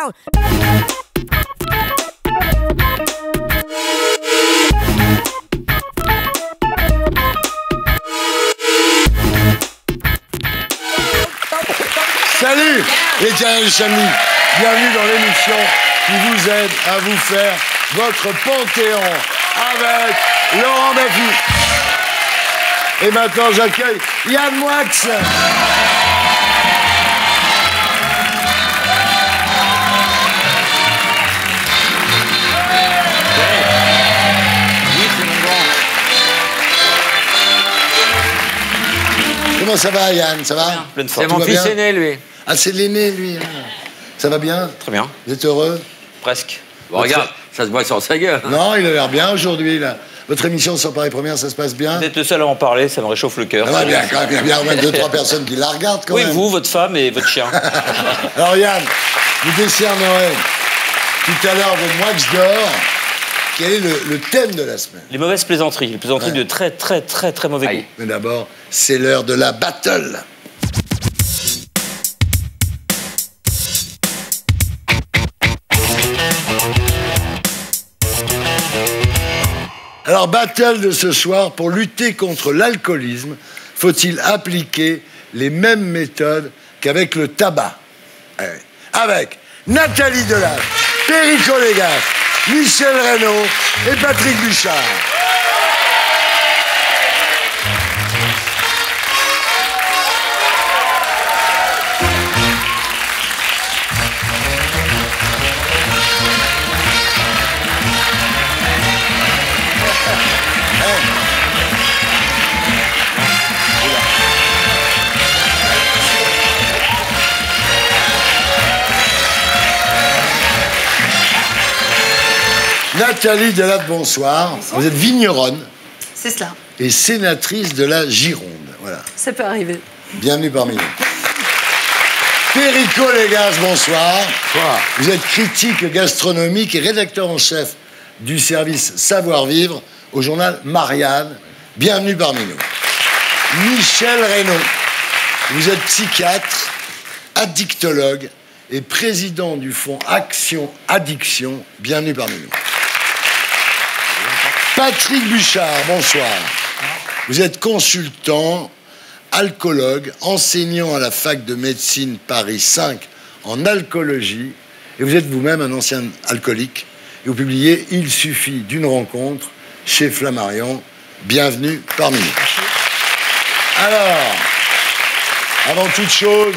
down. Salut les Challenge Samedi. Bienvenue dans l'émission qui vous aide à vous faire votre panthéon avec Laurent Baffy. Et maintenant, j'accueille Yann Moix. Comment ça va, Yann? Ça va? C'est mon fils aîné, lui. Ah, c'est l'aîné, lui. Ça va bien? Très bien. Vous êtes heureux? Presque. Bon, regarde, ça se voit sur sa gueule. Non, il a l'air bien aujourd'hui, là. Votre émission Sans Paris Première, ça se passe bien? Vous êtes le seul à en parler, ça me réchauffe le cœur. Ça va bien, quand même. Il y a bien au moins 2-3 personnes qui la regardent, quand même. Oui, vous, votre femme et votre chien. Alors, Yann, vous décernerez tout à l'heure votre Moix d'or. Quel est le thème de la semaine? Les mauvaises plaisanteries. Les plaisanteries de très mauvais goût. Mais d'abord, c'est l'heure de la battle. Alors, battle de ce soir, pour lutter contre l'alcoolisme, faut-il appliquer les mêmes méthodes qu'avec le tabac? Avec Nathalie Delatte, Perico Légas, Michel Reynaud et Patrick Bouchard. Nathalie Delatte, bonsoir. Vous êtes vigneronne. C'est cela. Et sénatrice de la Gironde. Voilà. Ça peut arriver. Bienvenue parmi nous. Perico Légas, bonsoir. Bonsoir. Vous êtes critique gastronomique et rédacteur en chef du service Savoir-Vivre au journal Marianne. Bienvenue parmi nous. Michel Reynaud. Vous êtes psychiatre, addictologue et président du fonds Action Addiction. Bienvenue parmi nous. Patrick Bouchard, bonsoir. Vous êtes consultant, alcoologue, enseignant à la fac de médecine Paris 5 en alcoolologie, et vous êtes vous-même un ancien alcoolique, et vous publiez « Il suffit d'une rencontre » chez Flammarion. Bienvenue parmi nous. Alors, avant toute chose,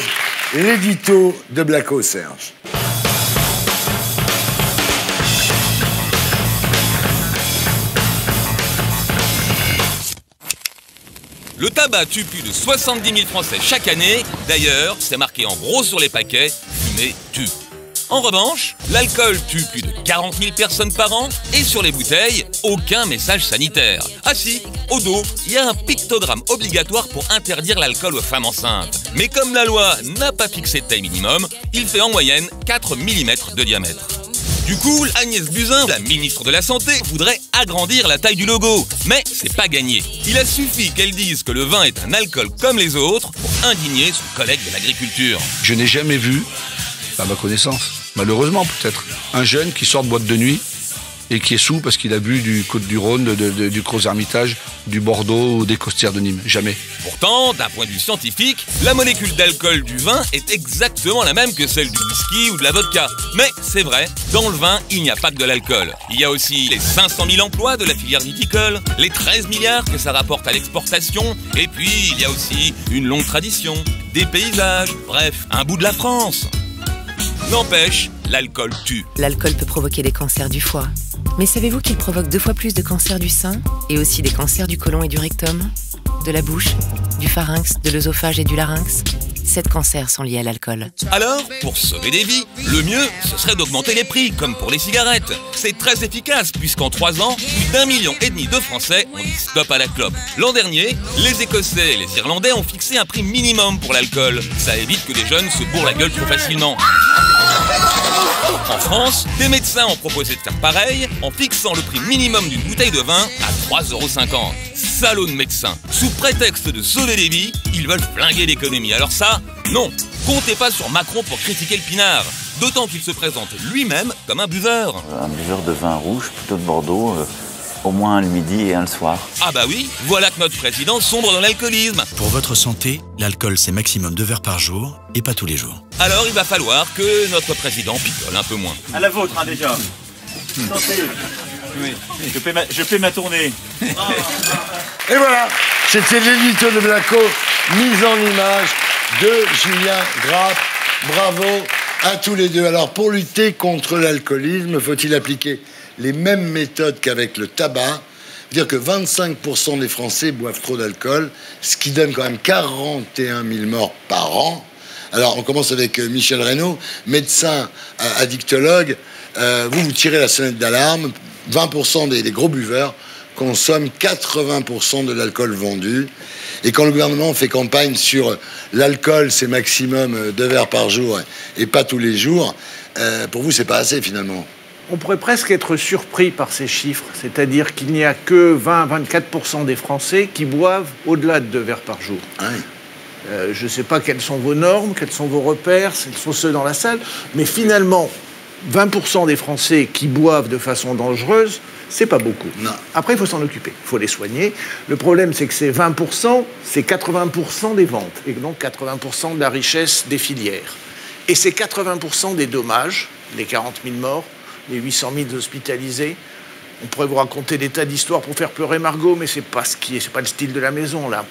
l'édito de Blacko Serge. Le tabac tue plus de 70 000 Français chaque année. D'ailleurs, c'est marqué en gros sur les paquets, fumer tue. En revanche, l'alcool tue plus de 40 000 personnes par an et sur les bouteilles, aucun message sanitaire. Ah si, au dos, il y a un pictogramme obligatoire pour interdire l'alcool aux femmes enceintes. Mais comme la loi n'a pas fixé de taille minimum, il fait en moyenne 4 mm de diamètre. Du coup, Agnès Buzyn, la ministre de la Santé, voudrait agrandir la taille du logo. Mais c'est pas gagné. Il a suffi qu'elle dise que le vin est un alcool comme les autres pour indigner son collègue de l'agriculture. Je n'ai jamais vu, à ma connaissance, malheureusement peut-être, un jeune qui sort de boîte de nuit et qui est sous parce qu'il a bu du Côte-du-Rhône, du Crozes-Hermitage, du Bordeaux ou des Costières de Nîmes. Jamais. Pourtant, d'un point de vue scientifique, la molécule d'alcool du vin est exactement la même que celle du whisky ou de la vodka. Mais c'est vrai, dans le vin, il n'y a pas que de l'alcool. Il y a aussi les 500 000 emplois de la filière viticole, les 13 milliards que ça rapporte à l'exportation, et puis il y a aussi une longue tradition, des paysages, bref, un bout de la France. N'empêche, l'alcool tue. L'alcool peut provoquer des cancers du foie. Mais savez-vous qu'il provoque 2 fois plus de cancers du sein et aussi des cancers du côlon et du rectum, de la bouche, du pharynx, de l'œsophage et du larynx? 7 cancers sont liés à l'alcool. Alors, pour sauver des vies, le mieux, ce serait d'augmenter les prix, comme pour les cigarettes. C'est très efficace, puisqu'en 3 ans, plus d'1,5 million de Français ont dit stop à la clope. L'an dernier, les Écossais et les Irlandais ont fixé un prix minimum pour l'alcool. Ça évite que les jeunes se bourrent la gueule trop facilement. En France, des médecins ont proposé de faire pareil en fixant le prix minimum d'une bouteille de vin à 3,50 €. Salauds de médecins. Sous prétexte de sauver des vies, ils veulent flinguer l'économie. Alors ça, non. Comptez pas sur Macron pour critiquer le pinard. D'autant qu'il se présente lui-même comme un buveur. Un buveur de vin rouge, plutôt de Bordeaux, au moins un le midi et un le soir. Ah bah oui, voilà que notre président sombre dans l'alcoolisme. Pour votre santé, l'alcool c'est maximum 2 verres par jour et pas tous les jours. Alors il va falloir que notre président picole un peu moins. À la vôtre, hein, déjà. Santé. Oui. Je fais ma tournée. Et voilà, c'était l'édito de Blacko, mise en image de Julien Grappe. Bravo à tous les deux. Alors, pour lutter contre l'alcoolisme, faut-il appliquer les mêmes méthodes qu'avec le tabac? Dire que 25% des Français boivent trop d'alcool, ce qui donne quand même 41 000 morts par an. Alors, on commence avec Michel Reynaud, médecin addictologue. Vous tirez la sonnette d'alarme. 20% des gros buveurs consomment 80% de l'alcool vendu. Et quand le gouvernement fait campagne sur l'alcool, c'est maximum 2 verres par jour et pas tous les jours, pour vous, c'est pas assez finalement. On pourrait presque être surpris par ces chiffres, c'est-à-dire qu'il n'y a que 20-24% des Français qui boivent au-delà de 2 verres par jour. Ah oui. Je ne sais pas quelles sont vos normes, quels sont vos repères, quels sont ceux dans la salle, mais finalement, 20% des Français qui boivent de façon dangereuse, c'est pas beaucoup. Non. Après, il faut s'en occuper, il faut les soigner. Le problème, c'est que ces 20%, c'est 80% des ventes, et donc 80% de la richesse des filières. Et c'est 80% des dommages, les 40 000 morts, les 800 000 hospitalisés. On pourrait vous raconter des tas d'histoires pour faire pleurer Margot, mais c'est pas le style de la maison, là.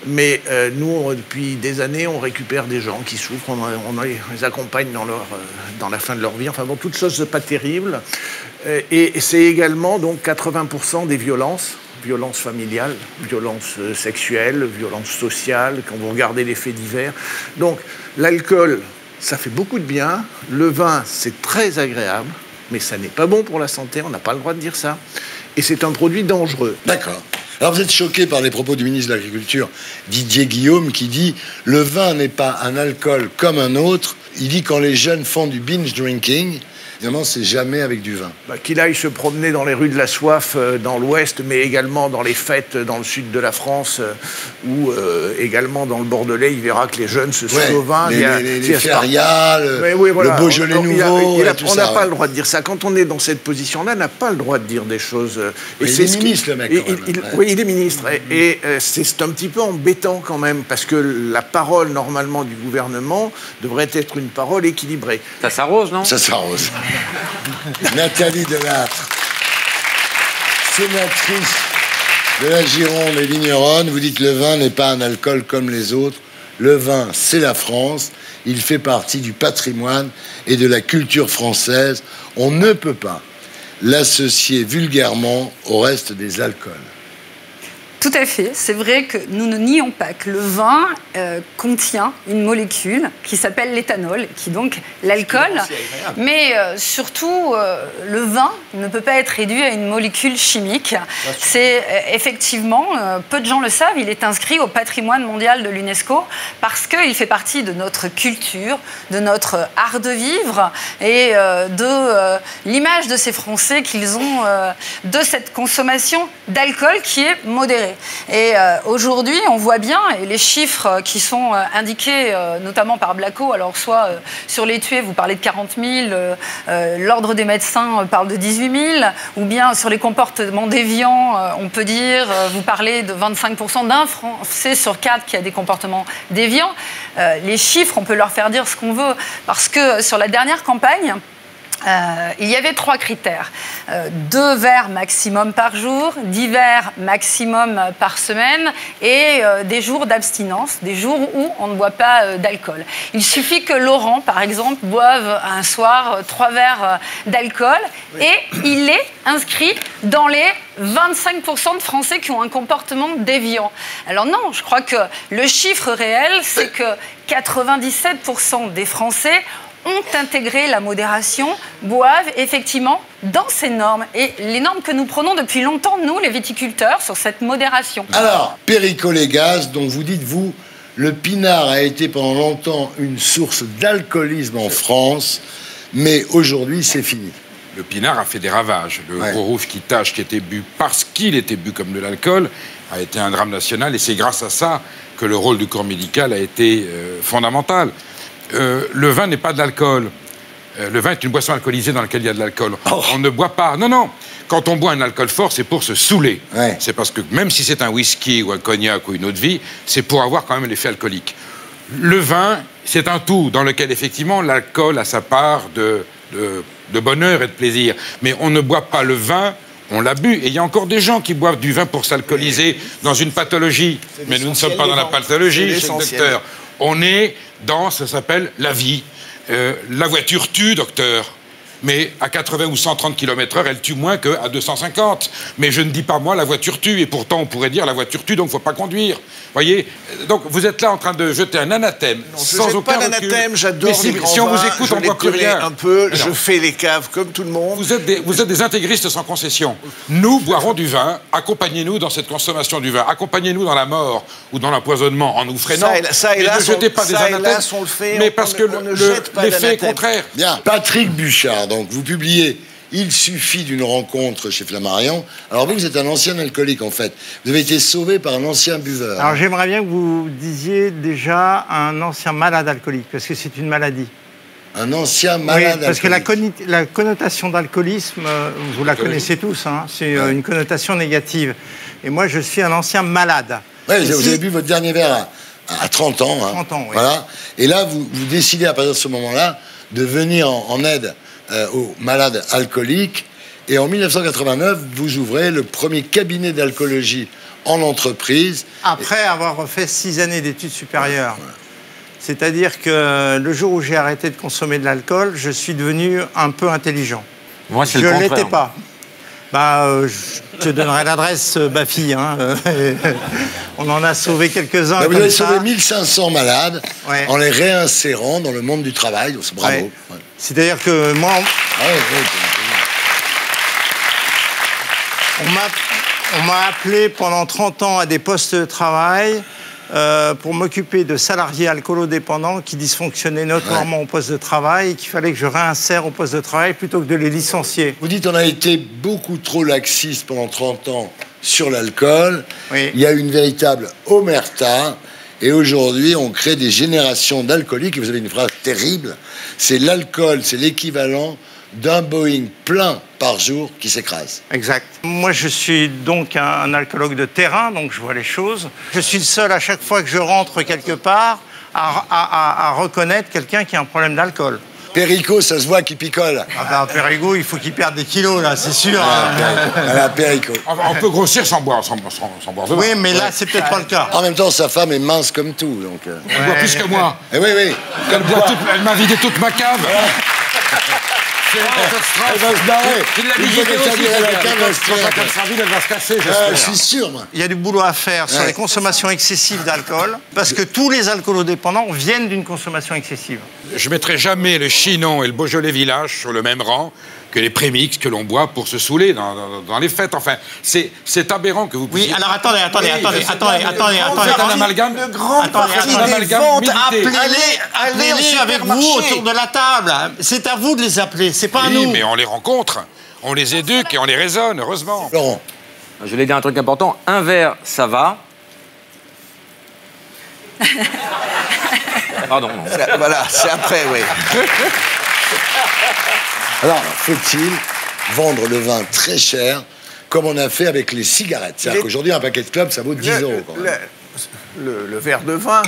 Mais nous, depuis des années, on récupère des gens qui souffrent, on les accompagne dans la fin de leur vie. Enfin bon, toutes choses pas terribles. Et c'est également donc 80% des violences familiales, violences sexuelles, violences sociales, quand vous regardez les faits divers. Donc l'alcool, ça fait beaucoup de bien. Le vin, c'est très agréable, mais ça n'est pas bon pour la santé, on n'a pas le droit de dire ça. Et c'est un produit dangereux. D'accord. Alors vous êtes choqué par les propos du ministre de l'Agriculture, Didier Guillaume, qui dit « Le vin n'est pas un alcool comme un autre ». Il dit quand les jeunes font du binge drinking, évidemment, c'est jamais avec du vin. Qu'il aille se promener dans les rues de la soif dans l'ouest, mais également dans les fêtes dans le sud de la France, ou également dans le Bordelais, il verra que les jeunes se sauvent au vin. Les férias, le Beaujolais nouveau, on n'a pas le droit de dire ça. Quand on est dans cette position-là, on n'a pas le droit de dire des choses... il est ministre, le mec, quand même. Oui, il est ministre. Et c'est un petit peu embêtant, quand même, parce que la parole, normalement, du gouvernement devrait être une parole équilibrée. Ça s'arrose, non? Ça s'arrose. Nathalie Delattre, sénatrice de la Gironde et Vigneronne, vous dites le vin n'est pas un alcool comme les autres. Le vin, c'est la France. Il fait partie du patrimoine et de la culture française. On ne peut pas l'associer vulgairement au reste des alcools. Tout à fait. C'est vrai que nous ne nions pas que le vin contient une molécule qui s'appelle l'éthanol, qui est donc l'alcool. Mais surtout, le vin ne peut pas être réduit à une molécule chimique. C'est effectivement, peu de gens le savent, il est inscrit au patrimoine mondial de l'UNESCO parce qu'il fait partie de notre culture, de notre art de vivre et de l'image de ces Français qu'ils ont de cette consommation d'alcool qui est modérée. Et aujourd'hui, on voit bien, et les chiffres qui sont indiqués notamment par Blacko, alors soit sur les tués, vous parlez de 40 000, l'Ordre des médecins parle de 18 000, ou bien sur les comportements déviants, on peut dire, vous parlez de 25% d'un Français sur 4 qui a des comportements déviants. Les chiffres, on peut leur faire dire ce qu'on veut, parce que sur la dernière campagne, il y avait 3 critères. 2 verres maximum par jour, 10 verres maximum par semaine et des jours d'abstinence, des jours où on ne boit pas d'alcool. Il suffit que Laurent, par exemple, boive un soir 3 verres d'alcool et il est inscrit dans les 25% de Français qui ont un comportement déviant. Alors non, je crois que le chiffre réel, c'est que 97% des Français ont intégré la modération, boivent effectivement dans ces normes. Et les normes que nous prenons depuis longtemps, nous, les viticulteurs, sur cette modération. Alors, Péricot-Légas, donc vous dites, vous, le pinard a été pendant longtemps une source d'alcoolisme en France, mais aujourd'hui, c'est fini. Le pinard a fait des ravages. Le gros rouge qui tâche, qui était bu parce qu'il était bu comme de l'alcool, a été un drame national. Et c'est grâce à ça que le rôle du corps médical a été fondamental. Le vin n'est pas de l'alcool. Le vin est une boisson alcoolisée dans laquelle il y a de l'alcool. On ne boit pas... Non. Quand on boit un alcool fort, c'est pour se saouler. Ouais. C'est parce que même si c'est un whisky ou un cognac ou une eau de vie, c'est pour avoir quand même l'effet alcoolique. Le vin, c'est un tout dans lequel, effectivement, l'alcool a sa part de bonheur et de plaisir. Mais on ne boit pas le vin, on l'a bu. Et il y a encore des gens qui boivent du vin pour s'alcooliser dans une pathologie. Mais nous ne sommes pas dans la pathologie, chez le docteur. On est dans, ça s'appelle la vie. La voiture tue, docteur. Mais à 80 ou 130 km/h, elle tue moins qu'à 250. Mais je ne dis pas, moi, la voiture tue. Et pourtant, on pourrait dire, la voiture tue, donc il ne faut pas conduire. Voyez. Donc, vous êtes là en train de jeter un anathème. Non, sans aucun recul. Anathème, j'adore les grands si on vous écoute, on ne voit plus rien. Un peu, je fais les caves comme tout le monde. Vous êtes des intégristes sans concession. Nous boirons du vin. Accompagnez-nous dans cette consommation du vin. Accompagnez-nous dans la mort ou dans l'empoisonnement en nous freinant. Ça et là, ne jetez pas des anathèmes. Mais parce que l'effet est contraire. Bien. Patrick Buchard. Donc, vous publiez Il suffit d'une rencontre chez Flammarion. Alors vous êtes un ancien alcoolique, en fait. Vous avez été sauvé par un ancien buveur. Alors j'aimerais bien que vous disiez déjà un ancien malade alcoolique, parce que c'est une maladie. Un ancien malade parce alcoolique. Que la connotation d'alcoolisme, vous la connaissez tous, hein, c'est une connotation négative. Et moi, je suis un ancien malade. Oui, vous avez bu votre dernier verre à 30 ans. Hein. 30 ans, oui. Voilà. Et là, vous décidez, à partir de ce moment-là, de venir en aide aux malades alcooliques. Et en 1989, vous ouvrez le premier cabinet d'alcoolologie en entreprise. Après avoir fait 6 années d'études supérieures. Voilà. C'est-à-dire que le jour où j'ai arrêté de consommer de l'alcool, je suis devenu un peu intelligent. Moi, c'est le contraire. contraire. Je ne l'étais pas. Je te donnerai l'adresse, Bafi. Hein. On en a sauvé quelques-uns. Vous avez sauvé 1500 malades en les réinsérant dans le monde du travail. Bravo. Ouais. Ouais. C'est-à-dire que moi... On m'a appelé pendant 30 ans à des postes de travail pour m'occuper de salariés alcoolodépendants qui dysfonctionnaient notoirement au poste de travail et qu'il fallait que je réinsère au poste de travail plutôt que de les licencier. Vous dites on a été beaucoup trop laxiste pendant 30 ans sur l'alcool. Oui. Il y a une véritable omerta. Et aujourd'hui, on crée des générations d'alcooliques. Et vous avez une phrase terrible. C'est l'alcool, c'est l'équivalent d'un Boeing plein par jour qui s'écrase. Exact. Moi, je suis donc un alcoologue de terrain, donc je vois les choses. Je suis le seul, à chaque fois que je rentre quelque part, à reconnaître quelqu'un qui a un problème d'alcool. Perico, ça se voit qu'il picole. Ah ben, Perico, il faut qu'il perde des kilos, là, c'est sûr. Perico. On peut grossir sans boire de vin. Oui, mais là, c'est peut-être pas le cas. En même temps, sa femme est mince comme tout, donc... Elle boit plus que moi. Et oui. Elle m'a vidé toute ma cave. Elle va se barrer. Il l'a dit aussi. Quand la cave sera vide, elle va se casser, j'espère. Je suis sûr, moi. Il y a du boulot à faire sur les consommations excessives d'alcool, parce que tous les alcoolodépendants viennent d'une consommation excessive. Je ne mettrai jamais le Chinon et le Beaujolais Village sur le même rang que les prémix que l'on boit pour se saouler dans les fêtes. Enfin, c'est aberrant que vous puissiez... Oui, alors attendez. Un amalgame. Une grande partie des ventes, allez avec vous autour de la table. C'est à vous de les appeler, c'est pas à nous. Oui, mais on les rencontre, on les éduque et on les raisonne, heureusement. Laurent. Je voulais dire un truc important. Un verre, ça va. Pardon. Voilà, c'est après, oui. Alors, faut-il vendre le vin très cher, comme on a fait avec les cigarettes? C'est-à-dire qu'aujourd'hui, un paquet de clopes, ça vaut 10 euros. Le verre de vin,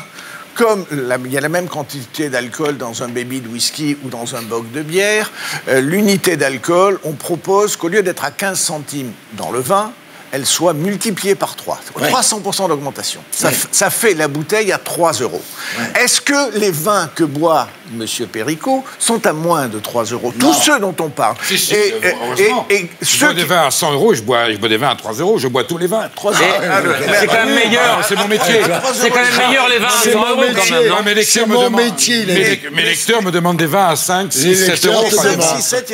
comme il y a la même quantité d'alcool dans un baby de whisky ou dans un boc de bière, l'unité d'alcool, on propose qu'au lieu d'être à 15 centimes dans le vin, elle soit multipliée par 3. 300% d'augmentation. Ça fait la bouteille à 3 euros. Est-ce que les vins que boit M. Perico sont à moins de 3 euros? Tous ceux dont on parle. Si, je bois des vins à 100 euros, je bois des vins à 3 euros, je bois tous les vins. C'est quand même meilleur. C'est mon métier. C'est quand même meilleur les vins à 100 euros quand même. Non, mes lecteurs me demandent des vins à 5, 6, 7 euros.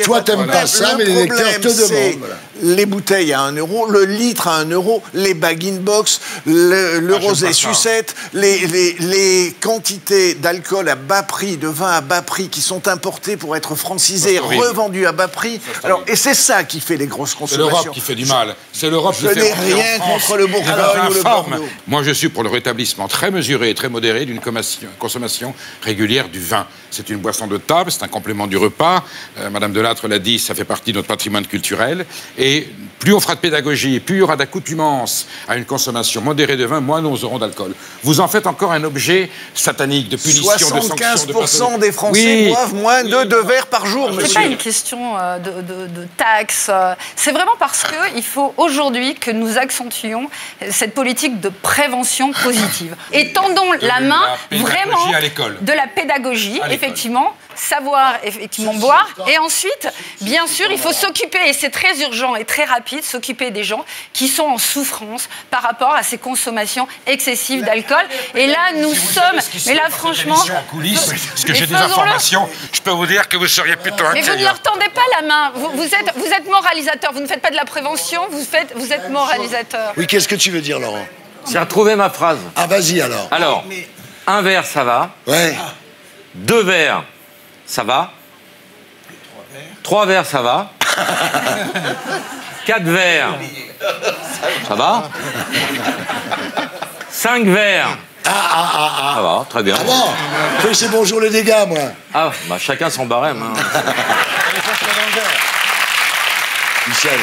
Toi, t'aimes pas ça, mais les lecteurs te demandent. Les bouteilles à 1 euro, le litre litre à 1 euro, les bag-in-box, le rosé sucette, les quantités d'alcool à bas prix, de vin à bas prix qui sont importés pour être francisés, revendus à bas prix. Alors, et c'est ça qui fait les grosses consommations. C'est l'Europe qui fait du mal. C'est l'Europe qui fait... Je n'ai rien contre le Bourgogne ou le Bordeaux. Moi, je suis pour le rétablissement très mesuré et très modéré d'une consommation régulière du vin. C'est une boisson de table, c'est un complément du repas. Madame Delattre l'a dit, ça fait partie de notre patrimoine culturel. Et plus on fera de pédagogie, plus il y aura d'accoutumance à une consommation modérée de vin, moins nous aurons d'alcool. Vous en faites encore un objet satanique de punition, de sanction, 75% des Français boivent moins de 2 verres par jour, monsieur. C'est pas une question de taxes. C'est vraiment parce qu'il faut aujourd'hui que nous accentuions cette politique de prévention positive. Et tendons la main vraiment de la pédagogie, effectivement, savoir effectivement boire. Et ensuite, bien sûr, il faut s'occuper, et c'est très urgent et très rapide, s'occuper des gens qui sont en souffrance par rapport à ces consommations excessives d'alcool. Et là, nous sommes... Mais là, franchement... Parce que j'ai des informations, je peux vous dire que vous seriez plutôt Mais vous ne leur tendez pas la main. Vous êtes moralisateur. Vous ne faites pas de la prévention, vous êtes moralisateur. Oui, qu'est-ce que tu veux dire, Laurent? J'ai retrouvé ma phrase. Ah, vas-y, alors. Alors, 1 verre, ça va. Ouais. 2 verres, ça va. 3 verres, ça va. 4 verres, ça va. 5 verres, ça va, très bien. Ah bon? Fais bonjour les dégâts, moi. Ah, bah chacun son barème. Hein. Michel.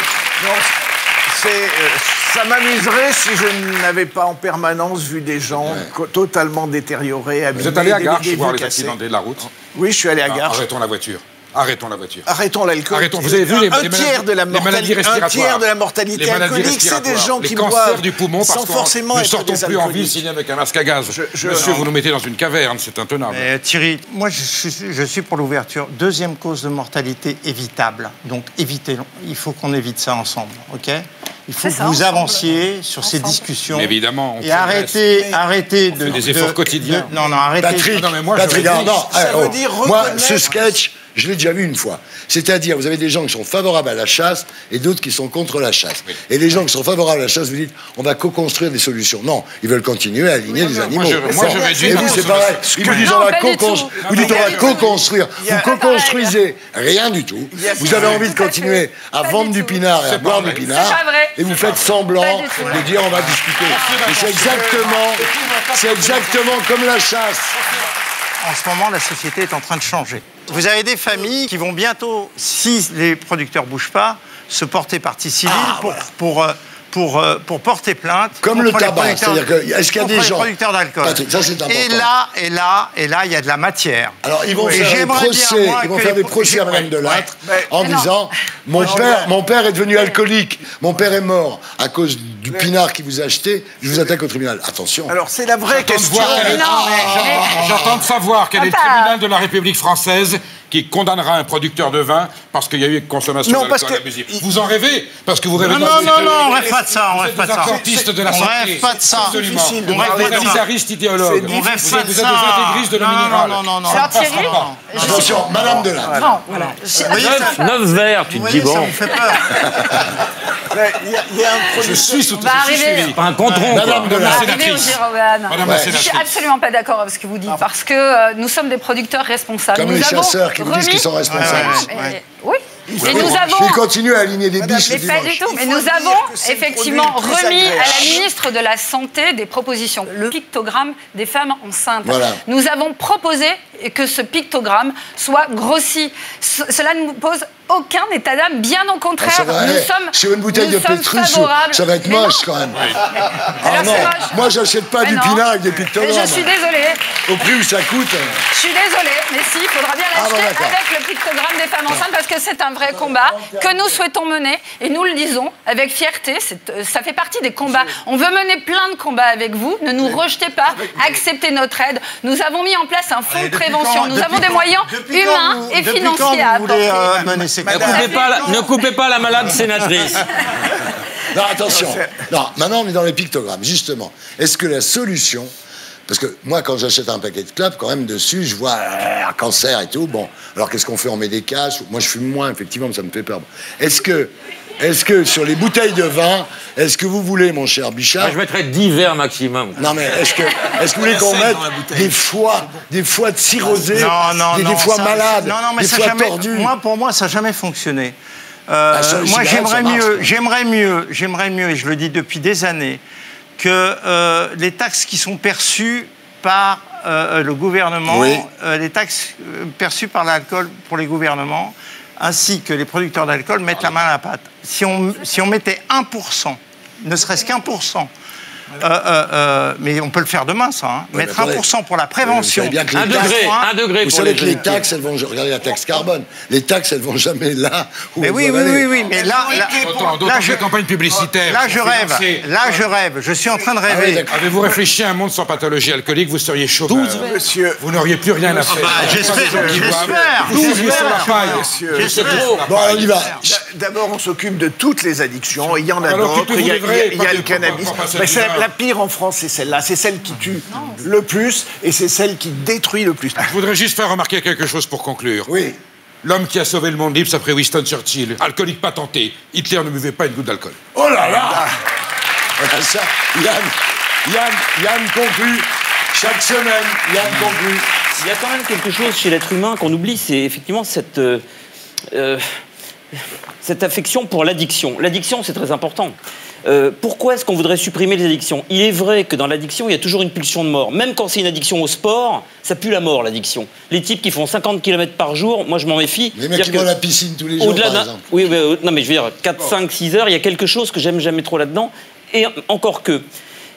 Ça m'amuserait si je n'avais pas en permanence vu des gens totalement détériorés, abîmés. Vous êtes allé à Garches voir les accidentés de la route? Oui, je suis allé à Garches. Arrêtons la voiture. Arrêtons la voiture. Arrêtons l'alcool. Arrêtons. Vous avez vu un tiers de la mortalité alcoolique, c'est des gens qui boivent. Les cancers du poumon, sans forcément nous ne être sortons des plus en ville alcooliques. signé avec un masque à gaz. Monsieur, vous nous mettez dans une caverne, c'est intenable. Thierry, moi je suis pour l'ouverture. Deuxième cause de mortalité évitable. Donc évitez. Il faut qu'on évite ça ensemble, ok? Il faut que vous avanciez sur ces discussions. Mais évidemment. Et arrêtez de... des efforts quotidiens. Non, arrêtez. Patrick, non, mais moi, Patrick, ça veut dire moi, reconnaître... ce sketch, je l'ai déjà vu une fois. C'est-à-dire, vous avez des gens qui sont favorables à la chasse et d'autres qui sont contre la chasse. Oui. Et les gens qui sont favorables à la chasse, vous dites, on va co-construire des solutions. Non, ils veulent continuer à aligner des animaux. Moi, je vais dire... Et vous, c'est pareil. Ils vous disent, on va co-construire. Vous dites, on va co-construire. Vous co-construisez rien du tout. Vous avez envie de continuer à vendre du pinard et à boire du pinard. Et vous faites semblant de dire, on va discuter. Et c'est exactement comme la chasse. En ce moment, la société est en train de changer. Vous avez des familles qui vont bientôt, si les producteurs ne bougent pas, se porter partie civile pour porter plainte. Comme le tabac, c'est-à-dire que est-ce qu'il y a des gens... producteurs d'alcool. Ça, c'est important. Et là, il y a de la matière. Alors, ils vont faire des procès à Madame Delattre en disant mon père est devenu alcoolique, mon père est mort à cause du pinard qu'il vous a acheté, je vous attaque au tribunal. Attention. Alors, c'est la vraie question. J'entends de savoir quel est le tribunal de la République française qui condamnera un producteur de vin parce qu'il y a eu consommation d'alcool abusive. Vous en rêvez? Parce que vous rêvez non, on rêve pas de ça, on rêve pas de ça. Attentistes de la santé. On rêve pas de ça. Absolument. On rêve pas de ça. Bizarriste idéologue. On rêve pas de Vous ça. êtes des intégristes de l'eau minérale. Non. Thierry, attention, Madame Delattre. Non, voilà. 9 verres, tu te dis bon. Ça me fait peur. Je suis sous arriver. Pas un contron. Madame Delattre. Je suis absolument pas d'accord avec ce que vous dites parce que nous sommes des producteurs responsables. Comme les chasseurs qui nous disent qu'ils sont responsables. Oui. Et nous avons... Ils continuent à aligner des biches le dimanche. Pas du tout. Mais nous avons effectivement remis à la ministre de la Santé des propositions. Le pictogramme des femmes enceintes. Voilà. Nous avons proposé que ce pictogramme soit grossi. Cela ne nous pose aucun état d'âme, bien au contraire. Nous sommes sur une bouteille de pétrus, ça va être moche quand même. Ah non, moi j'achète pas du pinard avec des pictogrammes. Mais je suis désolée. Au prix où ça coûte. Je suis désolée, mais si, il faudra bien l'acheter avec le pictogramme des femmes enceintes parce que c'est un vrai combat que nous souhaitons mener et nous le disons avec fierté. Ça fait partie des combats. On veut mener plein de combats avec vous. Ne nous rejetez pas. Acceptez notre aide. Nous avons mis en place un fonds de prévention. Nous avons des moyens humains et financiers à apporter. Ne coupez pas la malade sénatrice. Non, attention. Non, maintenant, on est dans les pictogrammes, justement. Est-ce que la solution Parce que moi, quand j'achète un paquet de clopes, quand même, dessus, je vois cancer et tout. Bon, alors qu'est-ce qu'on fait? On met des caches. Moi, je fume moins, effectivement, mais ça me fait peur. Est-ce que sur les bouteilles de vin, est-ce que vous voulez, mon cher Bichard... Moi, je mettrais 10 verres maximum. Non, mais est-ce que vous voulez qu'on mette des foies de cirrhosés, des foies malades, des foies tordus? Pour moi, ça n'a jamais fonctionné. Moi, j'aimerais mieux, et je le dis depuis des années, que les taxes qui sont perçues par le gouvernement, les taxes perçues par l'alcool pour les gouvernements, ainsi que les producteurs d'alcool mettent la main à la pâte. Si on mettait 1%, ne serait-ce qu'1%, mais on peut le faire demain, ça. Hein. Mettre 1% pour la prévention. Vous savez bien que un degré vous pour savez les que les taxes, elles vont... Regardez la taxe carbone. Les taxes, elles vont jamais là où mais oui, mais là je campagne publicitaire. Là, je rêve. Je suis en train de rêver. Avez-vous réfléchi à un monde sans pathologie alcoolique? Vous seriez chômeur. Monsieur. Vous n'auriez plus rien à faire. J'espère. Bon, on y va. D'abord, on s'occupe de toutes les addictions. Il y en a d'autres. Il y a le cannabis. Mais la pire en France, c'est celle-là. C'est celle qui tue le plus et c'est celle qui détruit le plus. Je voudrais juste faire remarquer quelque chose pour conclure. Oui. L'homme qui a sauvé le monde libre s'appelait Winston Churchill. Alcoolique patenté. Hitler ne buvait pas une goutte d'alcool. Oh là là! Voilà ça. Yann conclut. Chaque semaine, Yann conclut. Il y a quand même quelque chose chez l'être humain qu'on oublie, c'est effectivement cette affection pour l'addiction. L'addiction, c'est très important. Pourquoi est-ce qu'on voudrait supprimer les addictions? Il est vrai que dans l'addiction, il y a toujours une pulsion de mort. Même quand c'est une addiction au sport, ça pue la mort, l'addiction. Les types qui font 50 km par jour, moi je m'en méfie. Les mecs qui vont à la piscine tous les jours, par exemple. Oui, non mais je veux dire, 4, 5, 6 heures, il y a quelque chose que j'aime jamais trop là-dedans. Et encore que,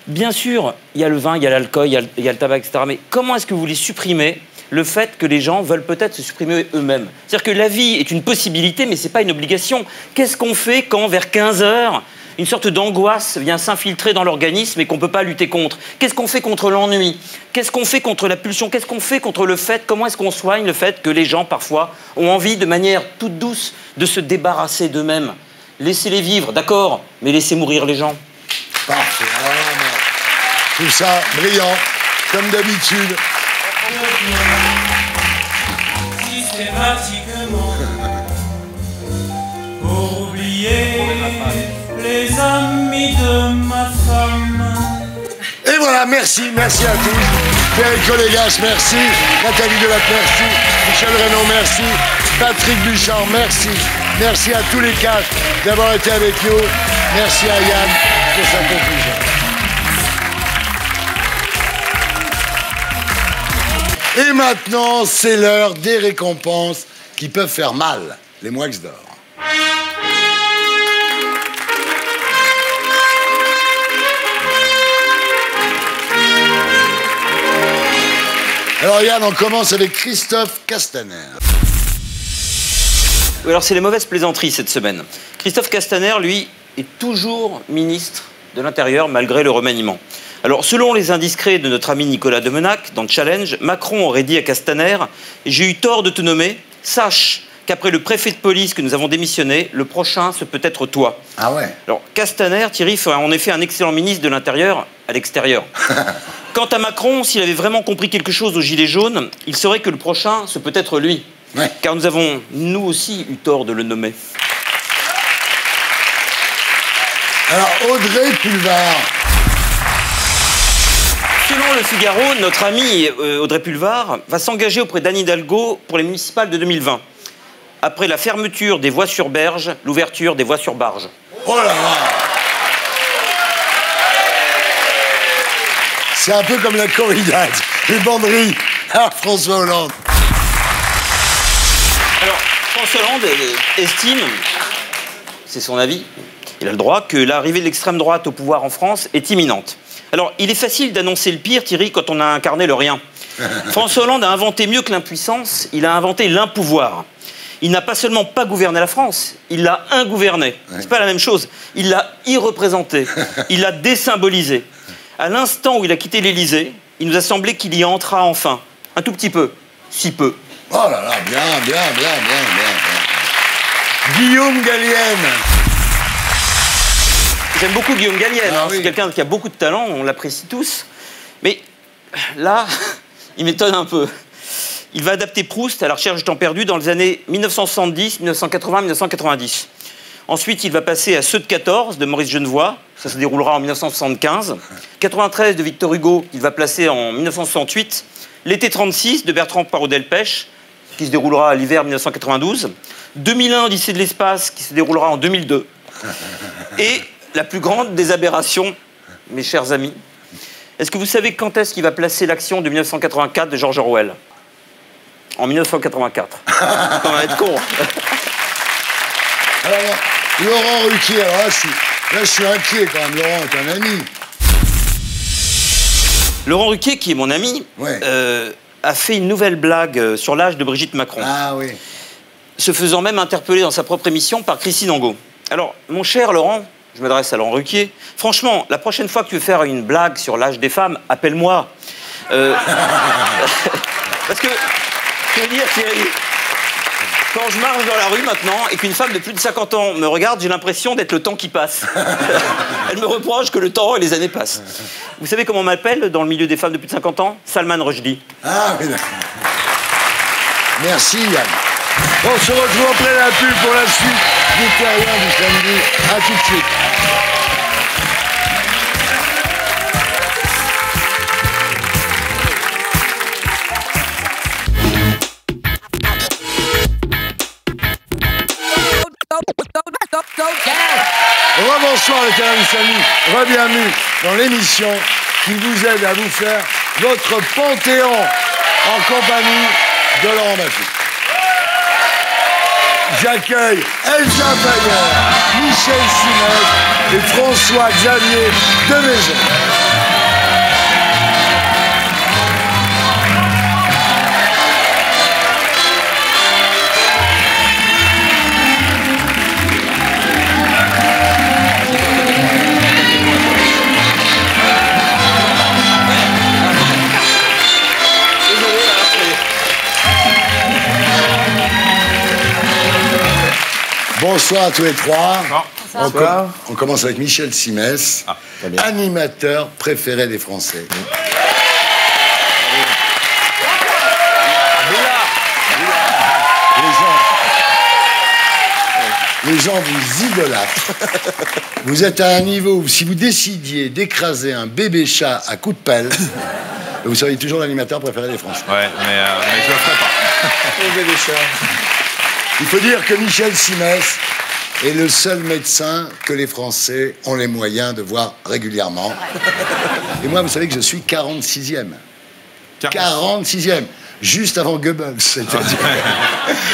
bien sûr, il y a le vin, il y a l'alcool, il y a le tabac, etc. Mais comment est-ce que vous voulez supprimer le fait que les gens veulent peut-être se supprimer eux-mêmes? C'est-à-dire que la vie est une possibilité, mais c'est pas une obligation. Qu'est-ce qu'on fait quand, vers 15 heures, une sorte d'angoisse vient s'infiltrer dans l'organisme et qu'on ne peut pas lutter contre? Qu'est-ce qu'on fait contre l'ennui? Qu'est-ce qu'on fait contre la pulsion? Qu'est-ce qu'on fait contre le fait, comment est-ce qu'on soigne le fait que les gens, parfois, ont envie, de manière toute douce, de se débarrasser d'eux-mêmes? Laissez-les vivre, d'accord, mais laissez mourir les gens. Parfait. Tout ça, brillant, comme d'habitude. Systématiquement, pour oublier les amis de ma femme. Et voilà, merci à tous. Pierre Collégas, merci. Nathalie Delatte, merci. Michel Reynaud, merci. Patrick Buchan, merci. Merci à tous les quatre d'avoir été avec nous. Merci à Yann pour sa conclusion. Et maintenant, c'est l'heure des récompenses qui peuvent faire mal. Les Moix d'or. Alors Yann, on commence avec Christophe Castaner. Oui, alors c'est les mauvaises plaisanteries cette semaine. Christophe Castaner, lui, est toujours ministre de l'Intérieur malgré le remaniement. Alors, selon les indiscrets de notre ami Nicolas Demenac, dans Challenge, Macron aurait dit à Castaner « J'ai eu tort de te nommer, sache qu'après le préfet de police que nous avons démissionné, le prochain, ce peut être toi. » Ah ouais. Alors, Castaner, Thierry, ferait en effet un excellent ministre de l'Intérieur à l'extérieur. Quant à Macron, s'il avait vraiment compris quelque chose aux Gilets jaunes, il saurait que le prochain, ce peut être lui. Ouais. Car nous avons, nous aussi, eu tort de le nommer. Alors, Audrey Pulvar. Selon Le Figaro, notre ami Audrey Pulvar va s'engager auprès d'Anne Hidalgo pour les municipales de 2020. Après la fermeture des voies sur berge, l'ouverture des voies sur barge. Oh là là! C'est un peu comme la corrida, les banderies à François Hollande. Alors, François Hollande estime, c'est son avis, il a le droit, que l'arrivée de l'extrême droite au pouvoir en France est imminente. Alors, il est facile d'annoncer le pire, Thierry, quand on a incarné le rien. François Hollande a inventé mieux que l'impuissance, il a inventé l'impouvoir. Il n'a pas seulement pas gouverné la France, il l'a ingouverné. C'est pas la même chose. Il l'a irreprésenté, il l'a désymbolisé. À l'instant où il a quitté l'Élysée, il nous a semblé qu'il y entra enfin. Un tout petit peu. Si peu. Oh là là, bien. Guillaume Gallienne. J'aime beaucoup Guillaume Gallienne. Oui. C'est quelqu'un qui a beaucoup de talent, on l'apprécie tous. Mais là, il m'étonne un peu. Il va adapter Proust à la recherche du temps perdu dans les années 1970, 1980, 1990. Ensuite, il va passer à Ceux de 14 de Maurice Genevoix. Ça se déroulera en 1975. 93 de Victor Hugo, il va placer en 1968. L'été 36 de Bertrand Parot-Delpech, qui se déroulera à l'hiver 1992. 2001, Odyssée de l'espace, qui se déroulera en 2002. Et la plus grande des aberrations, mes chers amis, est-ce que vous savez quand est-ce qu'il va placer l'action de 1984 de George Orwell? En 1984. Ça va être con. Alors, Laurent Ruquier, alors là, je suis inquiet quand même. Laurent est un ami. Laurent Ruquier, qui est mon ami, a fait une nouvelle blague sur l'âge de Brigitte Macron. Ah oui. Se faisant même interpeller dans sa propre émission par Christine Angot. Alors, mon cher Laurent, je m'adresse à Laurent Ruquier, franchement, la prochaine fois que tu veux faire une blague sur l'âge des femmes, appelle-moi. Parce que, je veux dire, Thierry, quand je marche dans la rue maintenant et qu'une femme de plus de 50 ans me regarde, j'ai l'impression d'être le temps qui passe. Elle me reproche que le temps et les années passent. Vous savez comment on m'appelle dans le milieu des femmes de plus de 50 ans? Salman Rushdie. Ah oui, d'accord. Merci Yann. On se retrouve après la pub pour la suite du Terrien du samedi. A tout de suite. Rebonsoir les Terriens du samedi. Re-bienvenue dans l'émission qui vous aide à vous faire votre panthéon en compagnie de Laurent Baffie. J'accueille Elsa Fayer, Michel Simès et François-Xavier Devaison. Bonsoir à tous les trois. Bonsoir. On commence avec Michel Simès, animateur préféré des Français. Les gens vous idolâtrent. Vous êtes à un niveau où si vous décidiez d'écraser un bébé chat à coups de pelle, vous seriez toujours l'animateur préféré des Français. Ouais, mais je le ferai pas. Le bébé chat. Il faut dire que Michel Simès est le seul médecin que les Français ont les moyens de voir régulièrement. Et moi, vous savez que je suis 46e. 46e. Juste avant Goebbels, c'est-à-dire.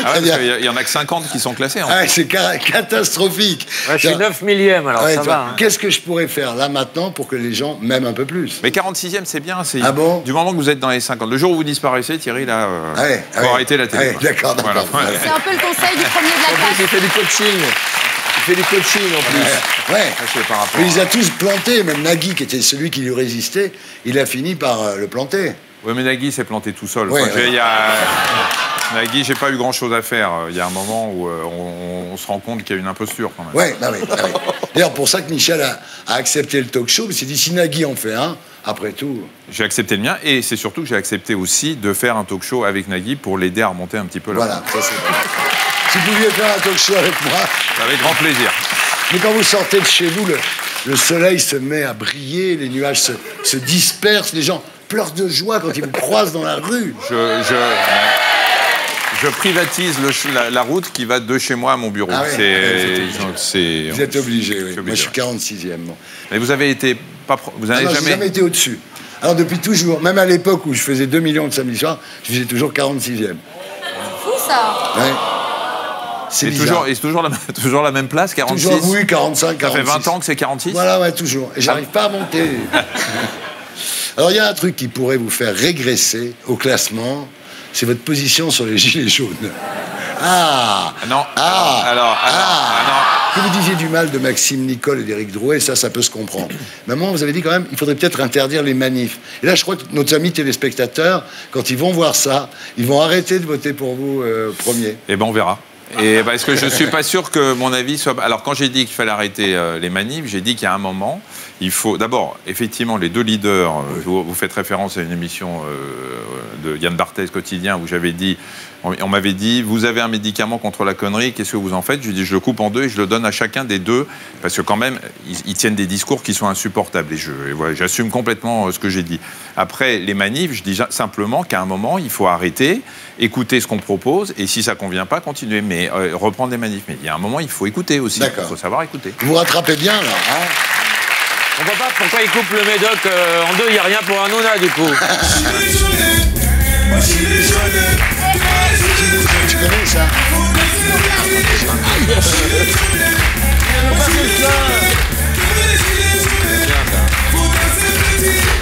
Ah ouais, parce qu'il y en a que 50 qui sont classés. Ah, c'est catastrophique. Ouais, je suis 9 millième, alors ça va. Hein. Qu'est-ce que je pourrais faire là maintenant pour que les gens m'aiment un peu plus? Mais 46e, c'est bien. Ah bon? Du moment que vous êtes dans les 50. Le jour où vous disparaissez, Thierry, là, faut arrêter la télé. D'accord, d'accord. Voilà. C'est un peu le conseil du premier de la classe. Il fait du coaching. Il fait du coaching en plus. Ouais. Il les a tous plantés. Même Nagui, qui était celui qui lui résistait, il a fini par le planter. Oui, mais Nagui s'est planté tout seul. Ouais, Nagui, j'ai pas eu grand-chose à faire. Il y a un moment où on se rend compte qu'il y a une imposture, quand même. Oui. D'ailleurs, pour ça que Michel a accepté le talk show, il s'est dit, si Nagui en fait un, après tout... J'ai accepté le mien, et c'est surtout que j'ai accepté aussi de faire un talk show avec Nagui pour l'aider à remonter un petit peu là. Voilà, ça c'est... Si vous pouviez faire un talk show avec moi... Avec grand plaisir. Mais quand vous sortez de chez vous, le soleil se met à briller, les nuages se dispersent, les gens pleurent de joie quand ils vous croisent dans la rue. Je privatise la route qui va de chez moi à mon bureau. Ah ouais. Vous êtes obligé, oui. Moi, je suis 46e. Bon. Mais vous avez été... Vous n'avez jamais été au-dessus. Alors, depuis toujours, même à l'époque où je faisais 2 millions de samedi soir, je faisais toujours 46e. Fou, ça. Ouais. C'est toujours la même place, 46? Toujours, oui, 45, 46. Ça fait 20 ans que c'est 46? Voilà, ouais, toujours. Et j'arrive pas à monter. Alors, il y a un truc qui pourrait vous faire régresser au classement, c'est votre position sur les gilets jaunes. Non. Que vous disiez du mal de Maxime Nicole et d'Éric Drouet, ça peut se comprendre. Mais à un moment, vous avez dit quand même, il faudrait peut-être interdire les manifs. Et là, je crois que nos amis téléspectateurs, quand ils vont voir ça, ils vont arrêter de voter pour vous premier. Eh ben, on verra. Et parce que je ne suis pas sûr que mon avis soit... Alors, quand j'ai dit qu'il fallait arrêter les manifs, j'ai dit qu'il y a un moment, il faut... D'abord, effectivement, les deux leaders, vous faites référence à une émission de Yann Barthès, Quotidien, où j'avais dit... On m'avait dit, vous avez un médicament contre la connerie, qu'est-ce que vous en faites? Je lui dis, je le coupe en deux et je le donne à chacun des deux, parce que quand même, ils tiennent des discours qui sont insupportables. Et voilà, j'assume complètement ce que j'ai dit. Après, les manifs, je dis simplement qu'à un moment, il faut arrêter, écouter ce qu'on propose, et si ça ne convient pas, continuer. Mais reprendre des manifs. Mais il y a un moment, il faut écouter aussi. Il faut savoir écouter. Vous rattrapez bien, là. Hein? On voit pas pourquoi il coupe le Médoc en deux, il n'y a rien pour Hanouna, du coup. Tu connais ça?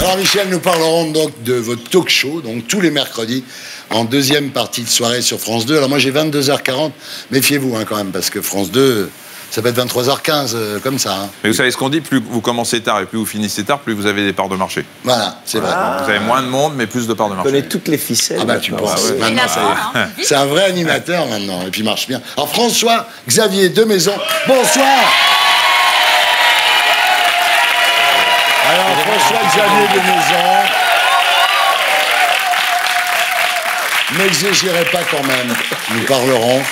Alors Michel, nous parlerons donc de votre talk show, donc tous les mercredis, en deuxième partie de soirée sur France 2. Alors moi j'ai 22h40, méfiez-vous hein, quand même, parce que France 2... Ça peut être 23h15, comme ça. Hein. Mais vous savez ce qu'on dit, plus vous commencez tard et plus vous finissez tard, plus vous avez des parts de marché. Voilà, c'est vrai. Vous avez moins de monde, mais plus de parts de marché. Vous connaissez toutes les ficelles. Ah bah tu penses. Maintenant, ça y est. C'est un vrai animateur maintenant, et puis il marche bien. Alors François Xavier Demaison, bonsoir. Alors François Xavier Demaison, n'exagérez pas quand même. Nous parlerons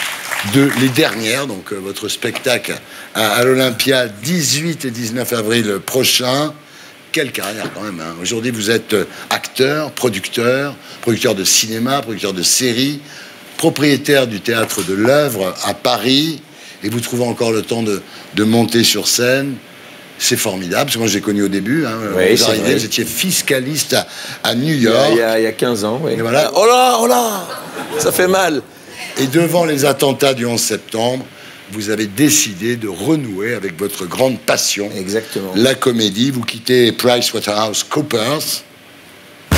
de les dernières, donc votre spectacle à l'Olympia 18 et 19 avril prochain. Quelle carrière quand même. Hein. Aujourd'hui, vous êtes acteur, producteur de cinéma, producteur de séries, propriétaire du Théâtre de l'Œuvre à Paris, et vous trouvez encore le temps de monter sur scène. C'est formidable, parce que moi je l'ai connu au début. Hein. Oui, vous arrivez, vous étiez fiscaliste à New York. Il y a 15 ans, oui. Et voilà. Oh là, ça fait mal. Et devant les attentats du 11 septembre, vous avez décidé de renouer avec votre grande passion. Exactement. La comédie. Vous quittez PricewaterhouseCoopers. Ah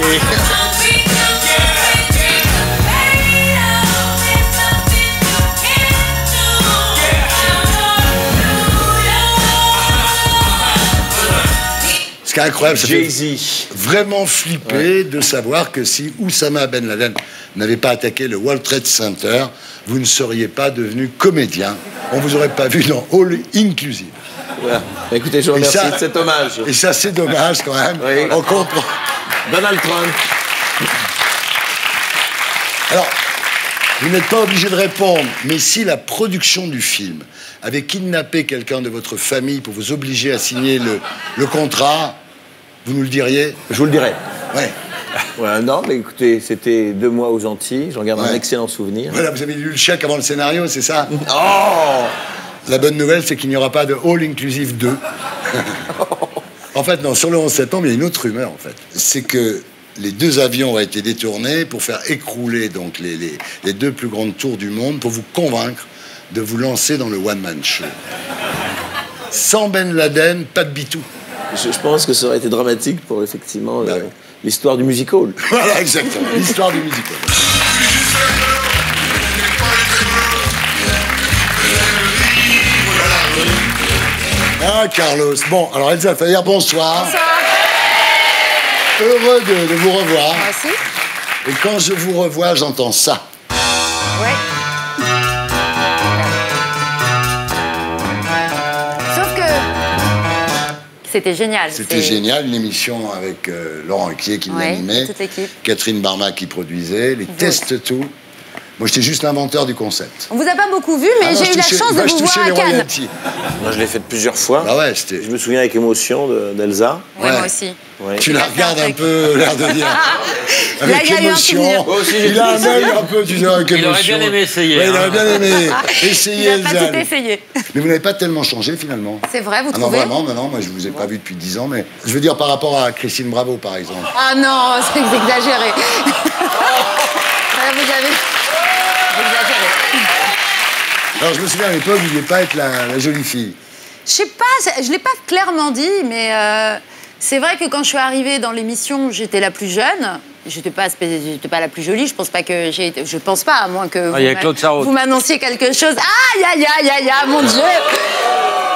oui. Ce qui est incroyable, ça fait vraiment flipper de savoir que si Oussama Ben Laden n'avait pas attaqué le World Trade Center, vous ne seriez pas devenu comédien. On ne vous aurait pas vu dans All Inclusive. Voilà. Écoutez, je vous remercie de cet hommage. Et ça, c'est dommage quand même. Oui. On comprend. Donald Trump. Alors, vous n'êtes pas obligé de répondre, mais si la production du film avait kidnappé quelqu'un de votre famille pour vous obliger à signer le contrat, vous nous le diriez? Je vous le dirai. Ouais. Ouais, non, mais écoutez, c'était 2 mois aux Antilles. J'en garde un excellent souvenir. Voilà, vous avez lu le chèque avant le scénario, c'est ça? Oh! La bonne nouvelle, c'est qu'il n'y aura pas de All Inclusive 2. En fait, non, sur le 11 septembre, il y a une autre rumeur, en fait. C'est que les 2 avions ont été détournés pour faire écrouler donc, les 2 plus grandes tours du monde, pour vous convaincre de vous lancer dans le one-man show. Sans Ben Laden, pas de bitou. Je pense que ça aurait été dramatique pour, effectivement, l'histoire du musical. Voilà, exactement, l'histoire du musical. Ah, Carlos. Bon, alors Elsa Fayer, bonsoir. Bonsoir. Heureux de vous revoir. Moi aussi. Et quand je vous revois, j'entends ça. Ouais. Sauf que c'était génial. C'était génial, une émission avec Laurent Ruquier qui l'animait, toute l'équipe. Catherine Barma qui produisait, les tests tout. Moi, j'étais juste l'inventeur du concept. On vous a pas beaucoup vu, mais j'ai eu la chance de vous voir à Cannes. Moi, je l'ai fait plusieurs fois. Ah ouais, je me souviens avec émotion d'Elsa. Ouais, moi aussi. Ouais. Tu la regardes un peu, l'air de dire. Avec là, émotion. Il a un œil un peu, tu sais, avec émotion. Il aurait bien aimé essayer. Ouais, il aurait bien aimé essayer, Elsa. Il n'a pas tout essayé. Mais vous n'avez pas tellement changé, finalement. C'est vrai, vous non, trouvez? vraiment, non, moi, je ne vous ai pas vu depuis 10 ans, mais je veux dire par rapport à Christine Bravo, par exemple. Ah non, c'est exagéré. Vous avez... exagéré. Alors, je me souviens à l'époque, vous ne vouliez pas être la jolie fille. Je sais pas, je l'ai pas clairement dit, mais c'est vrai que quand je suis arrivée dans l'émission, j'étais la plus jeune. J'étais pas la plus jolie. Je pense pas que j'ai été. Je pense pas, à moins que vous m'annonciez quelque chose. Aïe, aïe, aïe, aïe, aïe, mon Dieu.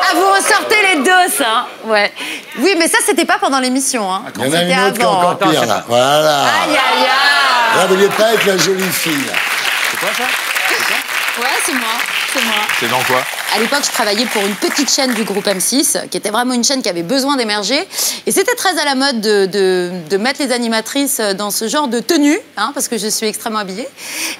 Ah, vous ressortez les dos, ça. Ouais. Oui, mais ça, c'était pas pendant l'émission. Hein. Il y en a une autre qui est encore pire, là. Voilà. Aïe, aïe, aïe. Là, vous n'êtes pas avec la jolie fille. C'est quoi ça? Ouais, c'est moi. C'est moi. C'est dans quoi? À l'époque, je travaillais pour une petite chaîne du groupe M6, qui était vraiment une chaîne qui avait besoin d'émerger. Et c'était très à la mode de mettre les animatrices dans ce genre de tenue, hein, parce que je suis extrêmement habillée.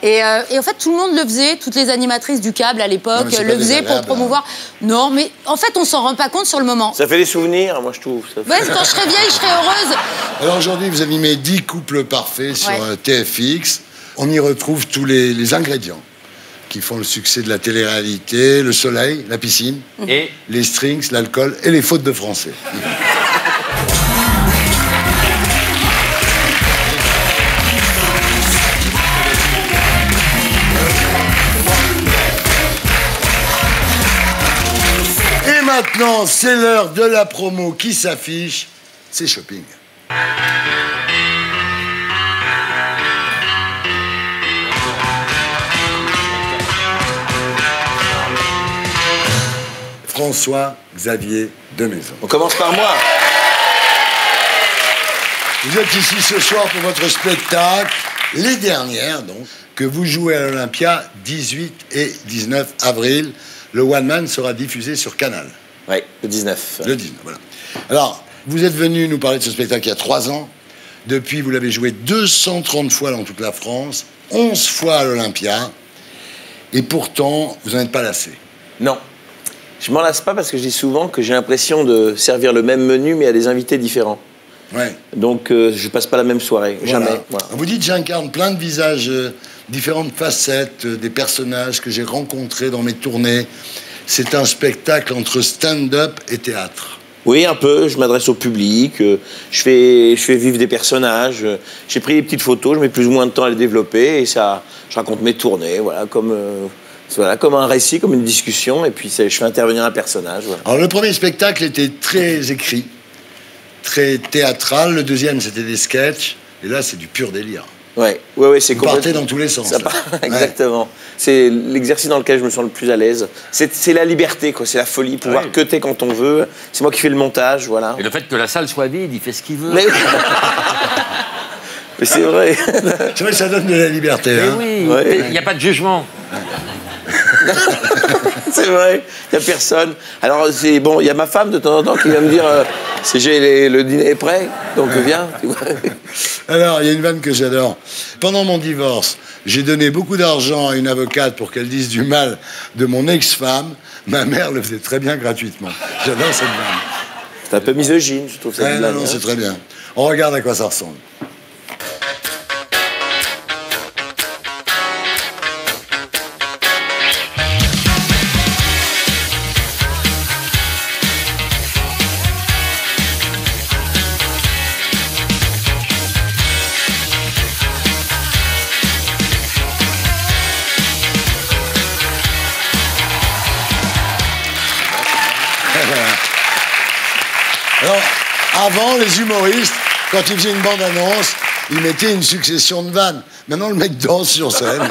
Et en fait, tout le monde le faisait. Toutes les animatrices du câble à l'époque le faisaient pour promouvoir. Non, mais en fait, on s'en rend pas compte sur le moment. Ça fait des souvenirs, moi, je trouve. Ouais, quand je serai vieille, je serai heureuse. Alors aujourd'hui, vous animez 10 couples parfaits sur TFX. On y retrouve tous les ingrédients qui font le succès de la télé-réalité, le soleil, la piscine, et les strings, l'alcool et les fautes de français. Et maintenant, c'est l'heure de la promo qui s'affiche, c'est shopping. François-Xavier Demaison. On commence par moi. Vous êtes ici ce soir pour votre spectacle, Les Dernières, donc, que vous jouez à l'Olympia 18 et 19 avril. Le One Man sera diffusé sur Canal. Oui, le 19. Le 19, voilà. Alors, vous êtes venu nous parler de ce spectacle il y a 3 ans. Depuis, vous l'avez joué 230 fois dans toute la France, 11 fois à l'Olympia. Et pourtant, vous n'en êtes pas lassé. Non. Je m'en lasse pas parce que je dis souvent que j'ai l'impression de servir le même menu mais à des invités différents. Ouais. Donc je passe pas la même soirée, Voilà. jamais. Voilà. Vous dites j'incarne plein de visages, différentes facettes, des personnages que j'ai rencontrés dans mes tournées. C'est un spectacle entre stand-up et théâtre. Oui, un peu. Je m'adresse au public. Je fais vivre des personnages. J'ai pris des petites photos. Je mets plus ou moins de temps à les développer et ça, je raconte mes tournées, voilà, comme un récit, comme une discussion, et puis je fais intervenir un personnage. Voilà. Alors le premier spectacle était très écrit, très théâtral. Le deuxième, c'était des sketchs. Et là, c'est du pur délire. Ouais, c'est Vous partez dans tous les sens. Exactement. Ouais. C'est l'exercice dans lequel je me sens le plus à l'aise. C'est la liberté, quoi. C'est la folie, pouvoir cutter quand on veut. C'est moi qui fais le montage, voilà. Et le fait que la salle soit vide, il fait ce qu'il veut. Mais c'est vrai. C'est vrai que ça donne de la liberté. Mais hein. oui, il n'y a pas de jugement. C'est vrai, il n'y a personne. Alors, c'est bon, il y a ma femme de temps en temps qui vient me dire le dîner est prêt, donc viens. Alors, il y a une vanne que j'adore. Pendant mon divorce, j'ai donné beaucoup d'argent à une avocate pour qu'elle dise du mal de mon ex-femme. Ma mère le faisait très bien gratuitement. J'adore cette vanne. C'est un peu misogyne, je trouve ça. Non, c'est très bien. On regarde à quoi ça ressemble. Alors, avant, les humoristes, quand ils faisaient une bande-annonce, ils mettaient une succession de vannes. Maintenant, le mec danse sur scène.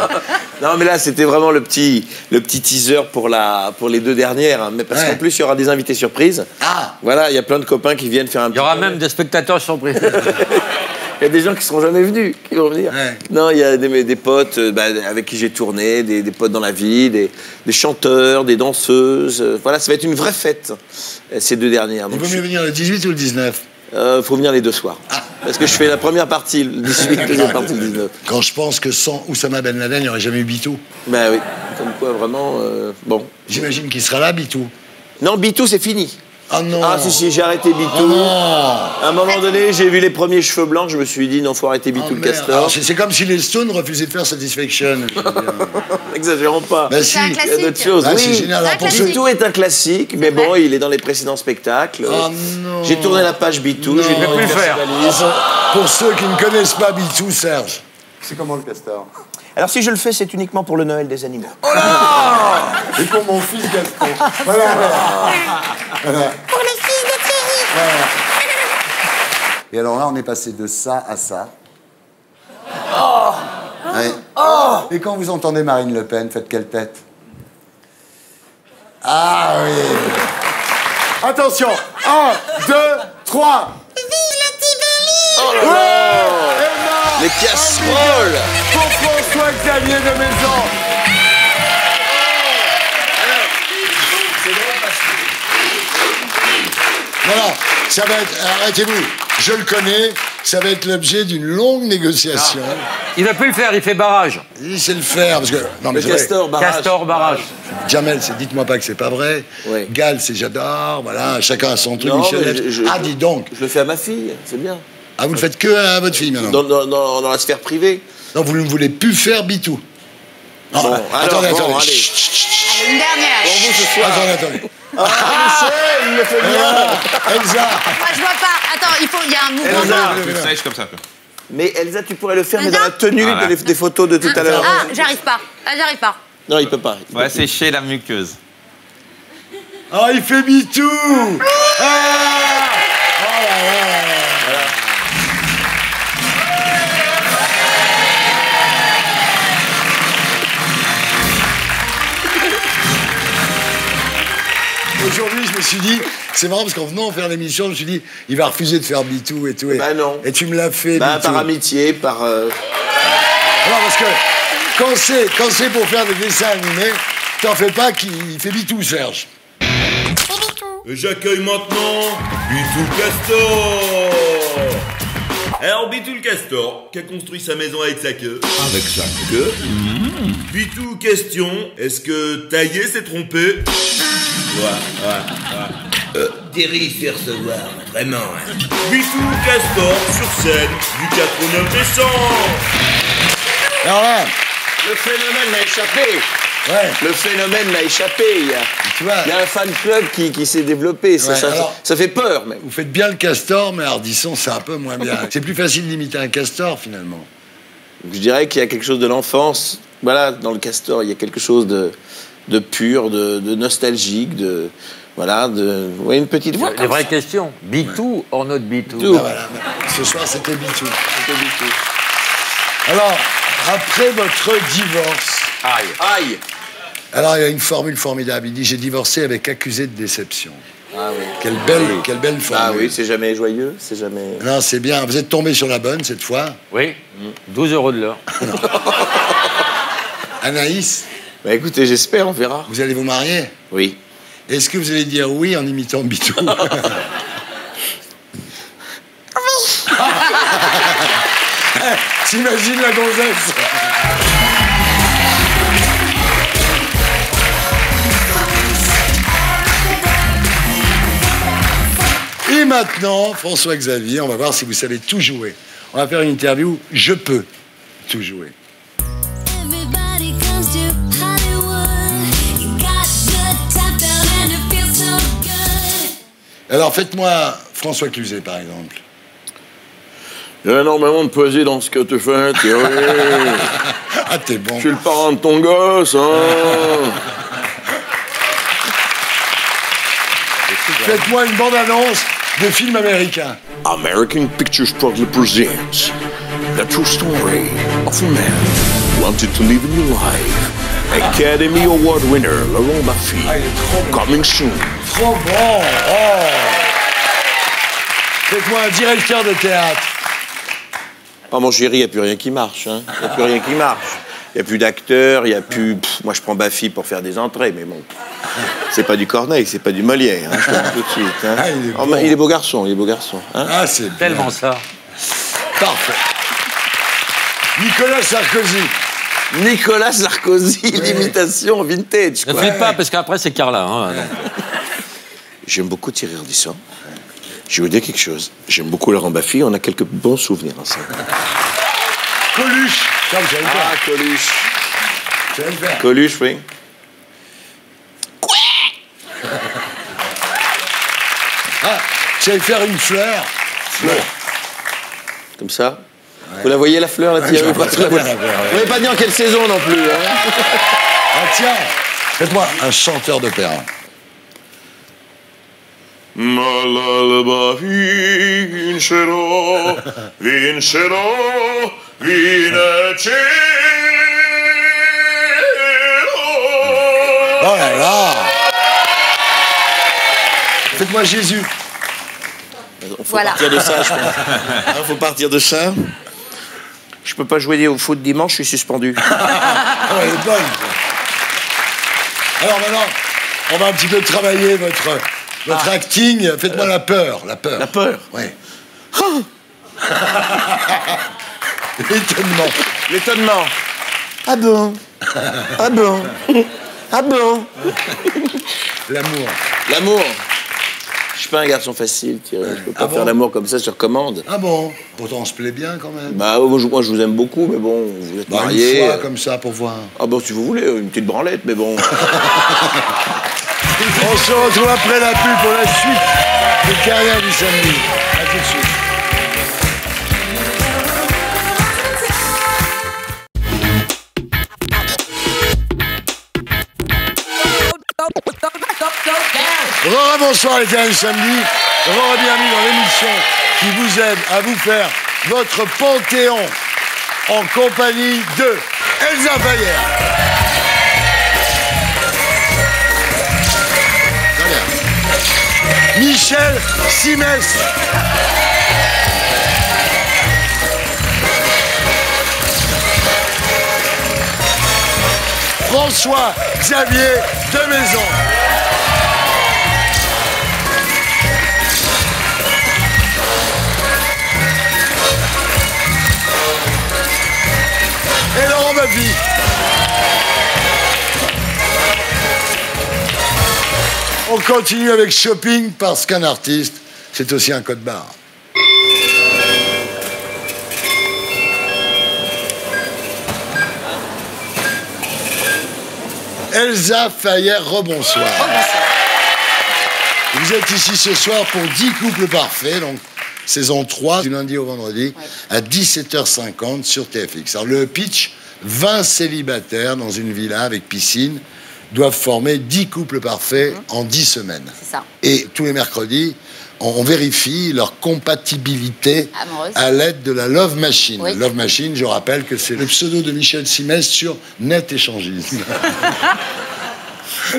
Non, mais là, c'était vraiment le petit teaser pour les 2 dernières. Hein. Mais parce qu'en plus, il y aura des invités surprises. Ah. Voilà, il y a plein de copains qui viennent faire un petit... Il y aura même des spectateurs surprises. Il y a des gens qui ne seront jamais venus, qui vont venir. Ouais. Non, il y a des potes avec qui j'ai tourné, des potes dans la vie, des chanteurs, des danseuses. Voilà, ça va être une vraie fête, ces 2 dernières. Il vaut mieux venir le 18 ou le 19 ? Faut venir les 2 soirs. Ah. Parce que je fais la première partie le 18, la deuxième partie le 19. Quand je pense que sans Oussama Ben Laden, il n'y aurait jamais eu Bitou. Ben oui, comme quoi vraiment, bon. J'imagine qu'il sera là, Bitou. Non, Bitou, c'est fini. Ah non. Ah si, j'ai arrêté Bitou. Oh non. À un moment donné, j'ai vu les premiers cheveux blancs, je me suis dit non, faut arrêter Bitou le castor. C'est comme si les Stones refusaient de faire Satisfaction. N'exagérons pas. Bah, si. Il y a d'autres choses. Ah, c'est génial. Alors, pour Bitou est un classique, mais bon, il est dans les précédents spectacles. Oh non. J'ai tourné la page Bitou, je vais plus le faire. Pour ceux qui ne connaissent pas Bitou, Serge, c'est comment le castor? Alors si je le fais, c'est uniquement pour le Noël des animaux. Oh là. Et pour mon fils Gaston. Voilà. Pour les fils de Thierry. Voilà. Et alors là, on est passé de ça à ça. Oh. Ouais. Oh. Et quand vous entendez Marine Le Pen, faites quelle tête? Ah oui. Attention, 1, 2, 3. Oh là là. Les casseroles. Pour François-Xavier de Maison. Voilà, ça va être... Arrêtez-vous, je le connais, ça va être l'objet d'une longue négociation. Il va plus le faire, il fait barrage. Il sait le faire, parce que... Non, mais le Castor, barrage. Castor, barrage. Jamel, c'est dites-moi pas que c'est pas vrai. Oui. Gal, c'est j'adore, voilà, chacun a son truc. Non, Michel, mais dis donc. Je le fais à ma fille, c'est bien. Ah, vous le faites que à votre fille, maintenant? Dans la sphère privée. Non, vous ne voulez plus faire Bitou. Non, bon, attendez. allez. Une dernière. Pour vous ce soir. Attendez. Michel, il le fait bien. Elsa. Moi, je vois pas. Attends, il y a un mouvement. Elsa, sèche comme ça. Mais Elsa, tu pourrais le faire, mais dans la tenue des photos de tout à l'heure. Ah, j'arrive pas. Non, il peut pas. On va sécher la muqueuse. Ah, il fait Bitou. Ah. Oh là là. Aujourd'hui, je me suis dit, c'est marrant parce qu'en venant faire l'émission, je me suis dit, il va refuser de faire Bitou et tout. Bah non. Et tu me l'as fait, Bah, Bitou. par amitié, par... Non, parce que quand c'est pour faire des dessins animés, t'en fais pas qu'il fait Bitou, Serge. J'accueille maintenant Bitou le Castor. Alors Bitou le Castor, qui a construit sa maison avec sa queue. Avec sa queue. Bitou, question, est-ce que tailler s'est trompé? Ouais. Terry fait recevoir, vraiment. Hein. Bitou Castor sur scène du 4 au 9 décembre. Alors là, le phénomène l'a échappé. Ouais. Le phénomène l'a échappé. Il y a un fan club qui s'est développé. Ouais, ça fait peur, même. Vous faites bien le castor, mais Ardisson, c'est un peu moins bien. C'est plus facile d'imiter un castor, finalement. Je dirais qu'il y a quelque chose de l'enfance. Voilà, dans le castor, il y a quelque chose de pur, de nostalgique, une petite voix. Les vraies questions. Bitou or not Bitou? Ah, voilà. Ce soir, c'était Bitou. Alors, après votre divorce... Aïe. Alors, il y a une formule formidable. Il dit, j'ai divorcé avec accusé de déception. Ah oui. Quelle belle formule. Ah oui, c'est jamais joyeux, c'est jamais... Non, c'est bien. Vous êtes tombé sur la bonne, cette fois. Oui, 12 € de l'heure. Anaïs? Bah écoutez, j'espère, on verra. Vous allez vous marier? Oui. Est-ce que vous allez dire oui en imitant Bitou? T'imagines la gonzesse? Et maintenant, François-Xavier, on va voir si vous savez tout jouer. On va faire une interview, je peux tout jouer. Alors faites-moi François Cluzet, par exemple. Il y a énormément de poésie dans ce que tu fais, Thierry. Ah, t'es bon. Je suis le parent de ton gosse, hein. Faites-moi une bande-annonce de film américain. American Pictures proudly presents the true story of a man who wanted to live a new life. Academy Award winner Laurent Baffy. Coming soon. Trop bon. Oh. Faites-moi un directeur de théâtre. Oh mon chéri, il n'y a plus rien qui marche. Hein. Il n'y a plus rien qui marche. Il n'y a plus d'acteurs, il n'y a plus... moi, je prends Baffy pour faire des entrées, mais bon... C'est pas du Corneille, c'est pas du Molière, hein, je te le dis tout de suite. Hein. Ah, il est beau garçon, Hein. Ah, c'est tellement ça. Parfait. Nicolas Sarkozy. Nicolas Sarkozy, l'imitation vintage. Ne fais pas, parce qu'après, c'est Carla. Hein, J'aime beaucoup Thierry Ardisson. Je vais vous dire quelque chose. J'aime beaucoup Laurent Baffy, on a quelques bons souvenirs ensemble. Coluche. Coluche. Tu vas le faire. Coluche, oui. Ah, tu vas faire une fleur. Comme ça. Ouais. Vous la voyez, la fleur, là, Thierry? Vous n'avez pas dit en quelle saison non plus. Hein. Ah tiens, faites-moi un chanteur d'opéra. Malalba vincerò, vincerò, vincerò. Oh là là. Faites-moi Jésus. Il faut partir de ça, je pense. Il faut partir de ça. Je peux pas jouer au foot dimanche, je suis suspendu. Elle est bonne. Alors maintenant, on va un petit peu travailler votre acting. Faites-moi la peur. La peur. La peur? Oui. L'étonnement. L'étonnement. Ah bon? Ah bon? Ah bon? L'amour. L'amour. Je suis pas un garçon facile, Thierry. Je peux pas faire l'amour comme ça sur commande. Ah bon? Pourtant, on se plaît bien quand même. Bah, moi, je vous aime beaucoup, mais bon, vous êtes mariés. Une fois, comme ça, pour voir. Ah bon, si vous voulez, une petite branlette, mais bon. On se retrouve après la pub pour la suite de Carrière du samedi. À tout de suite. Bonsoir les Carrières du samedi. Bienvenue dans l'émission qui vous aide à vous faire votre panthéon en compagnie de Elsa Fayer. Michel Simès. François Xavier Demaison. Et Laurent Baffy. On continue avec shopping parce qu'un artiste, c'est aussi un code barre. Elsa Fayer, rebonsoir. Vous êtes ici ce soir pour 10 couples parfaits, donc saison 3, du lundi au vendredi, à 17h50 sur TFX. Alors le pitch, 20 célibataires dans une villa avec piscine doivent former 10 couples parfaits en 10 semaines. C'est ça. Et tous les mercredis, on vérifie leur compatibilité amoureuse à l'aide de la Love Machine. Oui. Love Machine, je rappelle que c'est le pseudo de Michel Simès sur Net Échangisme.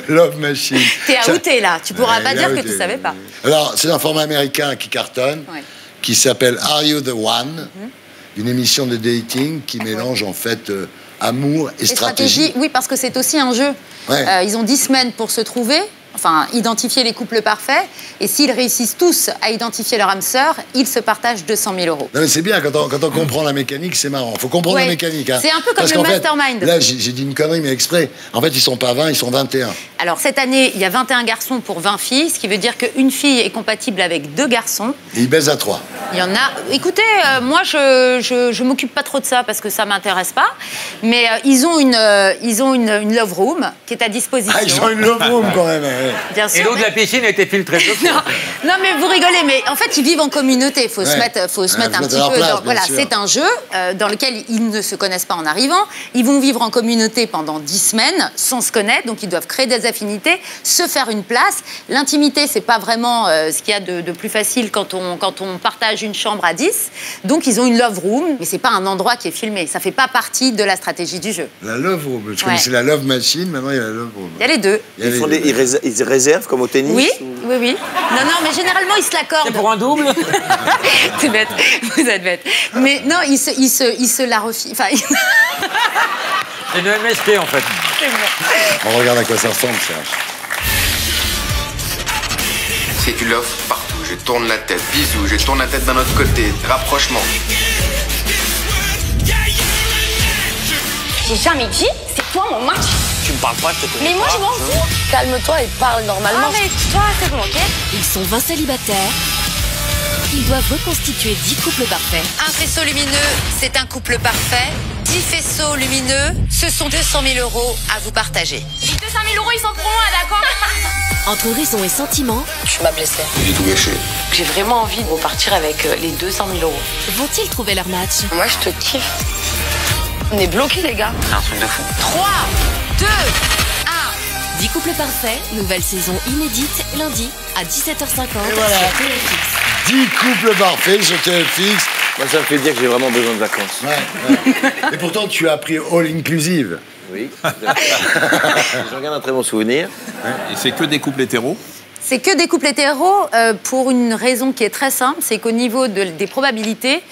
Love Machine. T'es outé là, tu pourras pas dire que tu savais pas. Alors, c'est un format américain qui cartonne, qui s'appelle Are You the One? Une émission de dating qui mélange en fait amour et stratégie. Oui, parce que c'est aussi un jeu. Ouais. Ils ont 10 semaines pour se trouver, enfin, identifier les couples parfaits. Et s'ils réussissent tous à identifier leur âme sœur, ils se partagent 200 000 €. Non mais c'est bien, quand on comprend la mécanique, c'est marrant. Il faut comprendre la mécanique. Hein. C'est un peu comme Parce le qu'en fait, mastermind. là, j'ai dit une connerie, mais exprès. En fait, ils sont pas 20, ils sont 21. Alors, cette année, il y a 21 garçons pour 20 filles, ce qui veut dire qu'une fille est compatible avec 2 garçons. Et ils baisent à 3. Il y en a... Écoutez, moi, je m'occupe pas trop de ça parce que ça m'intéresse pas. Mais ils ont une love room qui est à disposition. Ah, ils ont une love room quand même. Bien sûr. Et l'eau de la piscine a été filtrée. Non, mais vous rigolez, mais en fait, ils vivent en communauté. Il faut se mettre un petit peu dans... Voilà, c'est un jeu dans lequel ils ne se connaissent pas en arrivant. Ils vont vivre en communauté pendant 10 semaines sans se connaître, donc ils doivent créer des affinités, se faire une place. L'intimité, c'est pas vraiment ce qu'il y a de plus facile quand on partage une chambre à 10. Donc, ils ont une love room, mais c'est pas un endroit qui est filmé. Ça fait pas partie de la stratégie du jeu. La love room. Je connaissais la love machine, maintenant il y a la love room. Il y a les deux. Ils réservent comme au tennis? Oui, oui. Non, mais généralement, ils se l'accordent. C'est pour un double? C'est bête, vous êtes bête. Mais non, ils se la refient. Enfin, c'est de MST en fait. On regarde à quoi ça ressemble, Serge. C'est du love partout. Je tourne la tête, bisous, je tourne la tête d'un autre côté, rapprochement. J'ai jamais dit, c'est toi mon match. Tu me parles pas, je te connais. Mais moi je m'en fous. Calme-toi et parle normalement. Arrête-toi, c'est bon, ok? Ils sont 20 célibataires. Ils doivent reconstituer 10 couples parfaits. un faisceau lumineux, c'est un couple parfait. 10 faisceaux lumineux, ce sont 200 000 € à vous partager. Les 200 000 € ils sont pour moi, d'accord? Entre raison et sentiment, Tu m'as blessé. J'ai tout gâché. J'ai vraiment envie de repartir avec les 200 000 €. vont-ils trouver leur match? Moi je te kiffe. On est bloqués les gars. C'est un truc de fou. 3, 2, 10 couples parfaits, nouvelle saison inédite, lundi à 17h50 Et voilà. sur TFX. 10 couples parfaits sur TFX. Moi, ça me fait dire que j'ai vraiment besoin de vacances. Et pourtant, tu as pris all inclusive. Oui. J'en garde un très bon souvenir. Et c'est que des couples hétéros? C'est que des couples hétéros pour une raison qui est très simple, c'est qu'au niveau des probabilités,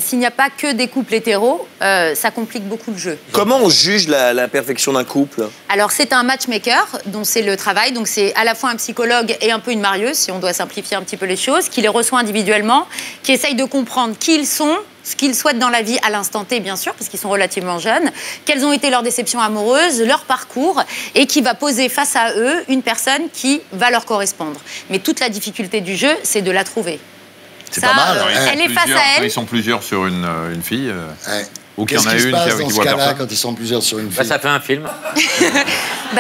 s'il n'y a pas que des couples hétéros, ça complique beaucoup le jeu. Comment on juge la perfection d'un couple? Alors c'est un matchmaker, dont c'est le travail, donc c'est à la fois un psychologue et un peu une marieuse, si on doit simplifier un petit peu les choses, qui les reçoit individuellement, qui essaye de comprendre qui ils sont, ce qu'ils souhaitent dans la vie à l'instant T, bien sûr, parce qu'ils sont relativement jeunes, quelles ont été leurs déceptions amoureuses, leur parcours, et qui va poser face à eux une personne qui va leur correspondre. Mais toute la difficulté du jeu, c'est de la trouver. C'est pas mal. Elle est face à elle. Quand ils sont plusieurs sur une fille, ou qu'il y en a Qu'est-ce qui se une passe qui dans ce voit cas-là personne. quand ils sont plusieurs sur une fille? Ça fait un film.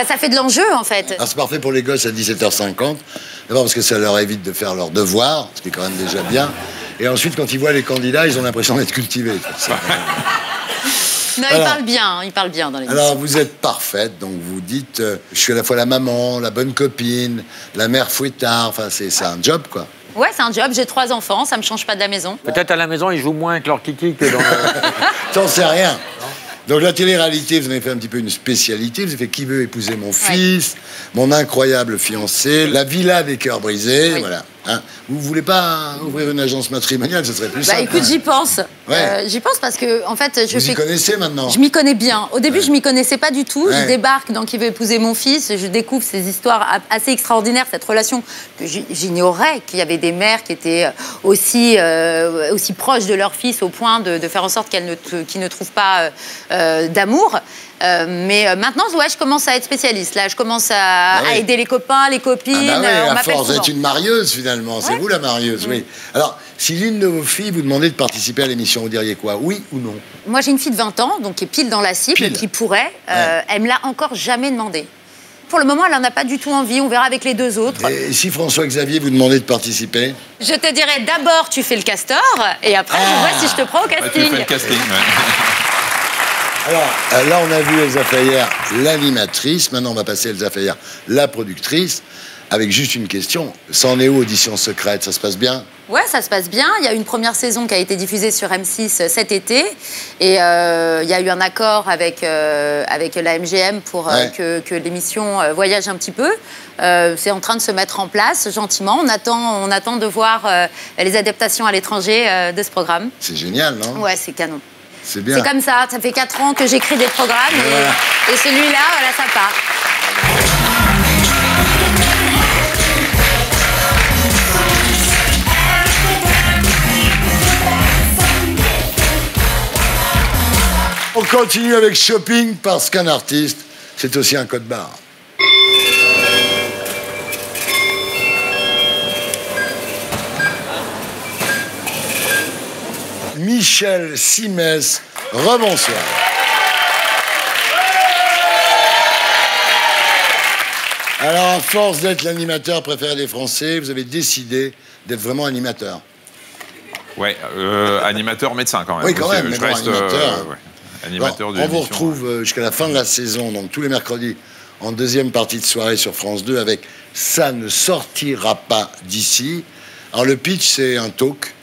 Ça fait de l'enjeu, en fait. Alors, c'est parfait pour les gosses à 17h50. D'abord parce que ça leur évite de faire leurs devoirs, ce qui est quand même déjà bien. Et ensuite, quand ils voient les candidats, ils ont l'impression d'être cultivés. Non, Alors, il parle bien dans l'émission. Alors, vous êtes parfaite, donc vous dites je suis à la fois la maman, la bonne copine, la mère fouettard. Enfin, c'est un job, quoi. Ouais, c'est un job, j'ai 3 enfants, ça me change pas de la maison. Peut-être à la maison, ils jouent moins avec leur kiki que dans le... T'en sais rien. Donc la télé-réalité, vous en avez fait un petit peu une spécialité. Vous avez fait Qui veut épouser mon fils, Mon incroyable fiancé, La villa des cœurs brisés, voilà. Hein. Vous voulez pas ouvrir une agence matrimoniale, ce serait plus simple. Écoute, j'y pense. Ouais. J'y pense parce que, en fait, Vous y connaissez maintenant? Je m'y connais bien. Au début, je m'y connaissais pas du tout. Ouais. Je débarque dans Qui veut épouser mon fils. Je découvre ces histoires assez extraordinaires, cette relation que j'ignorais, qu'il y avait des mères qui étaient aussi proches de leur fils au point de faire en sorte qu'ils ne trouvent pas d'amour. Mais maintenant, ouais, je commence à être spécialiste. Là, je commence à aider les copains, les copines. On à m'appelle force souvent. d'être une marieuse, finalement. C'est vous la marieuse, oui. Alors, si l'une de vos filles vous demandait de participer à l'émission, vous diriez quoi? Oui ou non? Moi, j'ai une fille de 20 ans, donc qui est pile dans la cible, qui pourrait. Elle me l'a encore jamais demandé. Pour le moment, elle n'en a pas du tout envie. On verra avec les 2 autres. Et si François-Xavier vous demandait de participer? Je te dirais d'abord, tu fais le castor, et après, je vois si je te prends au casting. Tu fais le casting, Alors, là, on a vu Elsa Fayer, l'animatrice. Maintenant, on va passer à Elsa Fayer, la productrice. Avec juste une question. Ça en est où, Audition secrète? Ça se passe bien? Ouais, ça se passe bien. Il y a une première saison qui a été diffusée sur M6 cet été. Et il y a eu un accord avec la MGM pour que l'émission voyage un petit peu. C'est en train de se mettre en place gentiment. On attend de voir les adaptations à l'étranger de ce programme. C'est génial, non? Ouais, c'est canon. C'est bien. C'est comme ça. Ça fait 4 ans que j'écris des programmes. Et celui-là, voilà, ça part. On continue avec Shopping parce qu'un artiste, c'est aussi un code barre. Michel Simès, rebonsoir. Alors, à force d'être l'animateur préféré des Français, vous avez décidé d'être vraiment animateur. Ouais, animateur médecin quand même. Oui, quand même, Je mais bon, reste animateur de on vous l'émission. retrouve jusqu'à la fin de la saison, donc tous les mercredis, en deuxième partie de soirée sur France 2, avec Ça ne sortira pas d'ici. Alors, le pitch, c'est un talk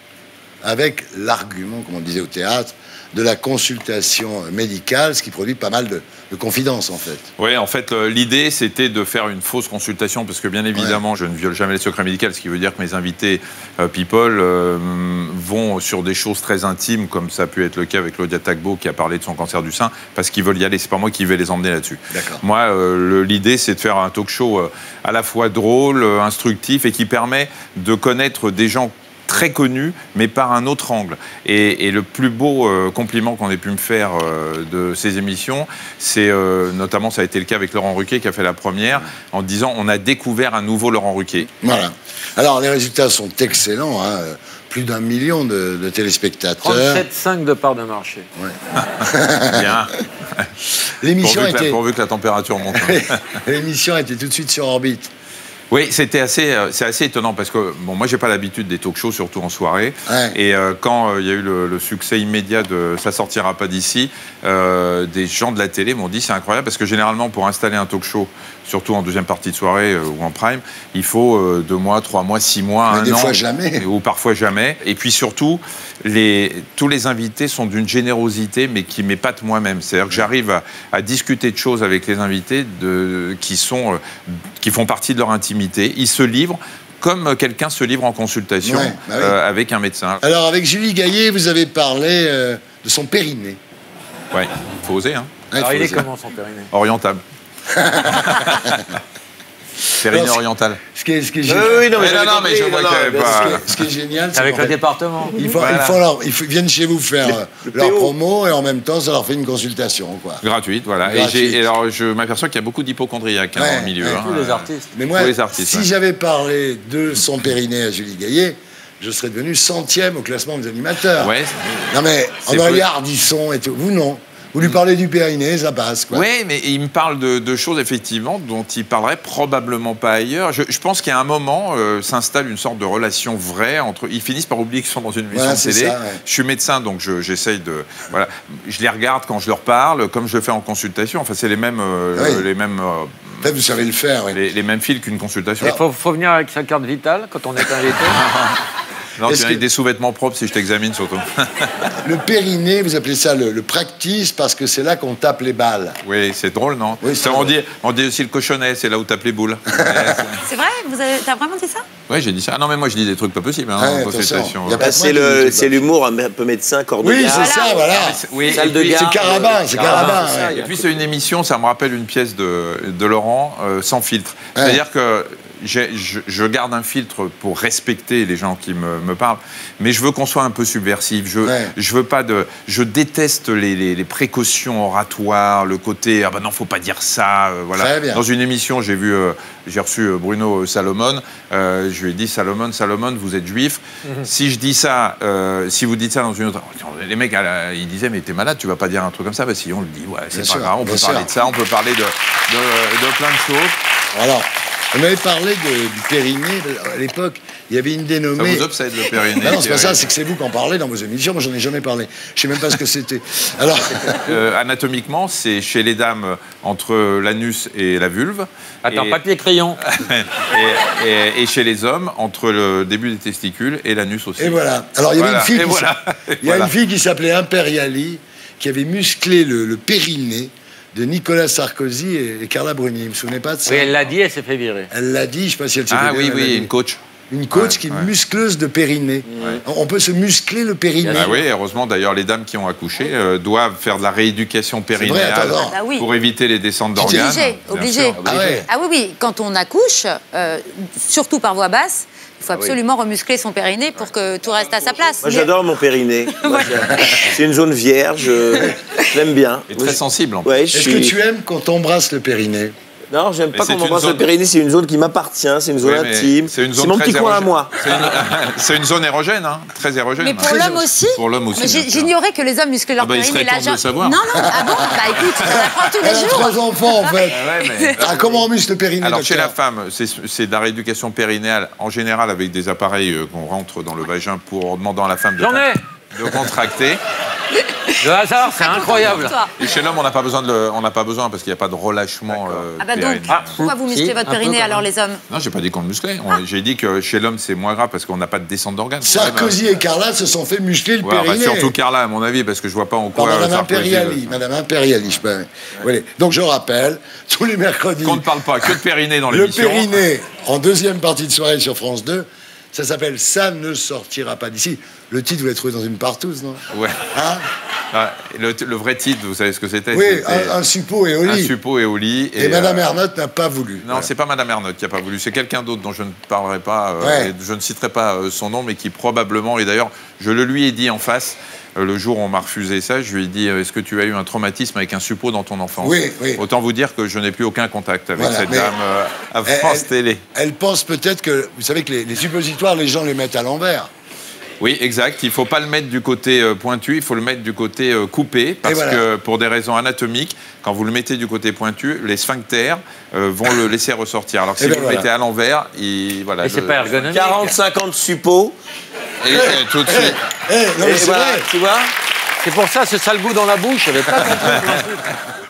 avec l'argument, comme on disait au théâtre, de la consultation médicale, ce qui produit pas mal de confidences, en fait. Oui, en fait, l'idée, c'était de faire une fausse consultation, parce que bien évidemment, je ne viole jamais les secrets médicaux, ce qui veut dire que mes invités people vont sur des choses très intimes, comme ça a pu être le cas avec Claudia Tagbo, qui a parlé de son cancer du sein, parce qu'ils veulent y aller. C'est pas moi qui vais les emmener là-dessus. Moi, l'idée, c'est de faire un talk show à la fois drôle, instructif, et qui permet de connaître des gens très connu, mais par un autre angle. Et le plus beau compliment qu'on ait pu me faire de ces émissions, c'est notamment, ça a été le cas avec Laurent Ruquier qui a fait la première, en disant on a découvert un nouveau Laurent Ruquier. Voilà. Alors, les résultats sont excellents, hein. Plus d'1 million de téléspectateurs. 37,5 de part de marché. Ouais. Bien. L'émission pourvu que la température monte. L'émission a été tout de suite sur orbite. Oui, c'est assez étonnant parce que bon, moi j'ai pas l'habitude des talk-shows, surtout en soirée. Et quand il y a eu le succès immédiat de Ça sortira pas d'ici, des gens de la télé m'ont dit c'est incroyable parce que généralement pour installer un talk-show, surtout en deuxième partie de soirée ou en prime, il faut 2 mois, 3 mois, 6 mois, mais 1 des an, fois jamais. Ou parfois jamais. Et puis surtout, tous les invités sont d'une générosité, mais qui m'épate moi-même. C'est-à-dire que j'arrive à discuter de choses avec les invités qui font partie de leur intimité. intimité. Il se livre comme quelqu'un se livre en consultation avec un médecin. Alors, avec Julie Gaillet, vous avez parlé de son périnée. Oui, il faut oser. Hein. Alors, il est comment, son périnée? Orientable. Périnée orientale. Ce qui est génial. Oui, non, mais je vois que pas... Ce qui est génial, c'est avec le département. Ils viennent chez vous faire leur promo et en même temps, ça leur fait une consultation, quoi. Gratuite, voilà. Et alors, je m'aperçois qu'il y a beaucoup d'hypochondriaques dans le milieu. Tous les artistes. Mais moi, si j'avais parlé de son périnée à Julie Gaillet, je serais devenu 100e au classement des animateurs. Ouais. Non mais, en Ardisson et tout. Vous, non. Vous lui parlez du périnée, ça passe, quoi. Oui, mais il me parle de choses, effectivement, dont il parlerait probablement pas ailleurs. Je pense qu'à un moment, s'installe une sorte de relation vraie entre... Ils finissent par oublier qu'ils sont dans une émission de télé. Je suis médecin, donc j'essaye de... Voilà. Je les regarde quand je leur parle, comme je le fais en consultation. Enfin, c'est les mêmes... Peut-être vous savez le faire, les mêmes fils qu'une consultation. Il faut venir avec sa carte vitale quand on est invité. Non, tu viens avec des sous-vêtements propres si je t'examine, surtout. Le périnée, vous appelez ça le practice parce que c'est là qu'on tape les balles. Oui, c'est drôle, non? Oui, on dit aussi le cochonnet, c'est là où tape les boules. C'est vrai? T'as vraiment dit ça? Oui, j'ai dit ça. Ah non, mais moi, je dis des trucs pas possibles en consultation. C'est l'humour un peu médecin, cordonnier. Oui, c'est ça, voilà. Salle de garde. C'est Carabin, c'est Carabin. Et puis, c'est une émission, ça me rappelle une pièce de Laurent, sans filtre. C'est-à-dire que je garde un filtre pour respecter les gens qui me parlent, mais je veux qu'on soit un peu subversif. Je veux pas de... Je déteste les précautions oratoires, le côté « Ah ben non, faut pas dire ça voilà. » Dans une émission, j'ai reçu Bruno Salomon. Je lui ai dit « Salomon, vous êtes juif. Si je dis ça, si vous dites ça dans une autre... » Les mecs, ils disaient « Mais t'es malade, tu vas pas dire un truc comme ça. » Si on le dit, ouais, c'est pas grave, on peut parler de ça, on peut parler de plein de choses. Alors, on avait parlé du périnée. À l'époque, il y avait une dénommée... Ça vous obsède, le périnée? Non, c'est pas ça, c'est que c'est vous qui en parlez dans vos émissions. Moi, j'en ai jamais parlé. Je sais même pas ce que c'était. Alors... anatomiquement, c'est chez les dames entre l'anus et la vulve. Attends, papier-crayon. et chez les hommes, entre le début des testicules et l'anus aussi. Et voilà. Alors, il y avait une fille qui s'appelait Imperiali, qui avait musclé le périnée de Nicolas Sarkozy et Carla Bruni. Vous ne vous souvenez pas de ça? Oui, elle l'a dit, elle s'est fait virer. Elle l'a dit, je ne sais pas si elle s'est fait virer. Ah oui, une coach. Une coach qui est muscleuse de périnée. On peut se muscler le périnée. Ah oui, heureusement d'ailleurs, les dames qui ont accouché doivent faire de la rééducation périnéale pour éviter les descentes d'organes. Obligé. Ah oui, quand on accouche, surtout par voie basse, il faut absolument remuscler son périnée pour que tout reste à sa place. Moi, j'adore mon périnée. C'est une zone vierge, je l'aime bien. Et très sensible en plus. Est-ce que tu aimes quand on embrasse le périnée? Non, j'aime pas qu'on m'embrasse le périnée, c'est une zone qui m'appartient, c'est une zone intime. C'est mon petit coin à moi. C'est une zone érogène, hein, très érogène. Mais pour l'homme aussi? Pour l'homme aussi. J'ignorais que les hommes musclaient leur périnée. Il serait temps de le savoir. Non, ah bon? Bah écoute, on apprend tous les jours. 3 enfants, en fait. Comment on muscle le périnée? Alors, chez la femme, c'est de la rééducation périnéale, en général avec des appareils qu'on rentre dans le vagin pour demandant à la femme de contracter. Le hasard, c'est incroyable. Et chez l'homme, on n'a pas besoin parce qu'il n'y a pas de relâchement périnée. Pourquoi vous musclez votre périnée alors les hommes? Non, j'ai pas dit qu'on le musclait. J'ai dit que chez l'homme, c'est moins grave parce qu'on n'a pas de descente d'organes. Sarkozy et Carla se sont fait muscler le périnée. Surtout Carla, à mon avis, parce que je vois pas en quoi. Madame Imperiali, je peux. Donc je rappelle, tous les mercredis. Qu'on ne parle pas que de périnée dans l'émission. Le périnée, en deuxième partie de soirée sur France 2, ça s'appelle Ça ne sortira pas d'ici. Le titre, vous l'avez trouvé dans une partouze, non? Ouais. Le vrai titre, vous savez ce que c'était? Oui, un suppôt et au lit. Un suppôt et au lit. Et Madame Ernotte n'a pas voulu. Non, c'est pas Madame Ernotte qui n'a pas voulu. C'est quelqu'un d'autre dont je ne parlerai pas, je ne citerai pas son nom, mais qui probablement, et d'ailleurs, je le lui ai dit en face, le jour où on m'a refusé ça, je lui ai dit, est-ce que tu as eu un traumatisme avec un suppôt dans ton enfance? Oui. Autant vous dire que je n'ai plus aucun contact avec cette dame à France Télé. Elle pense peut-être que, vous savez que les suppositoires, les gens les mettent à l'envers. Oui, exact. Il ne faut pas le mettre du côté pointu, il faut le mettre du côté coupé, parce que pour des raisons anatomiques, quand vous le mettez du côté pointu, les sphincters vont le laisser ressortir. Alors que si vous le mettez à l'envers, et c'est pas ergonomique. 40-50 suppos. Et tout de suite. Tu vois? C'est pour ça, ce sale goût dans la bouche, j'avais pas compris.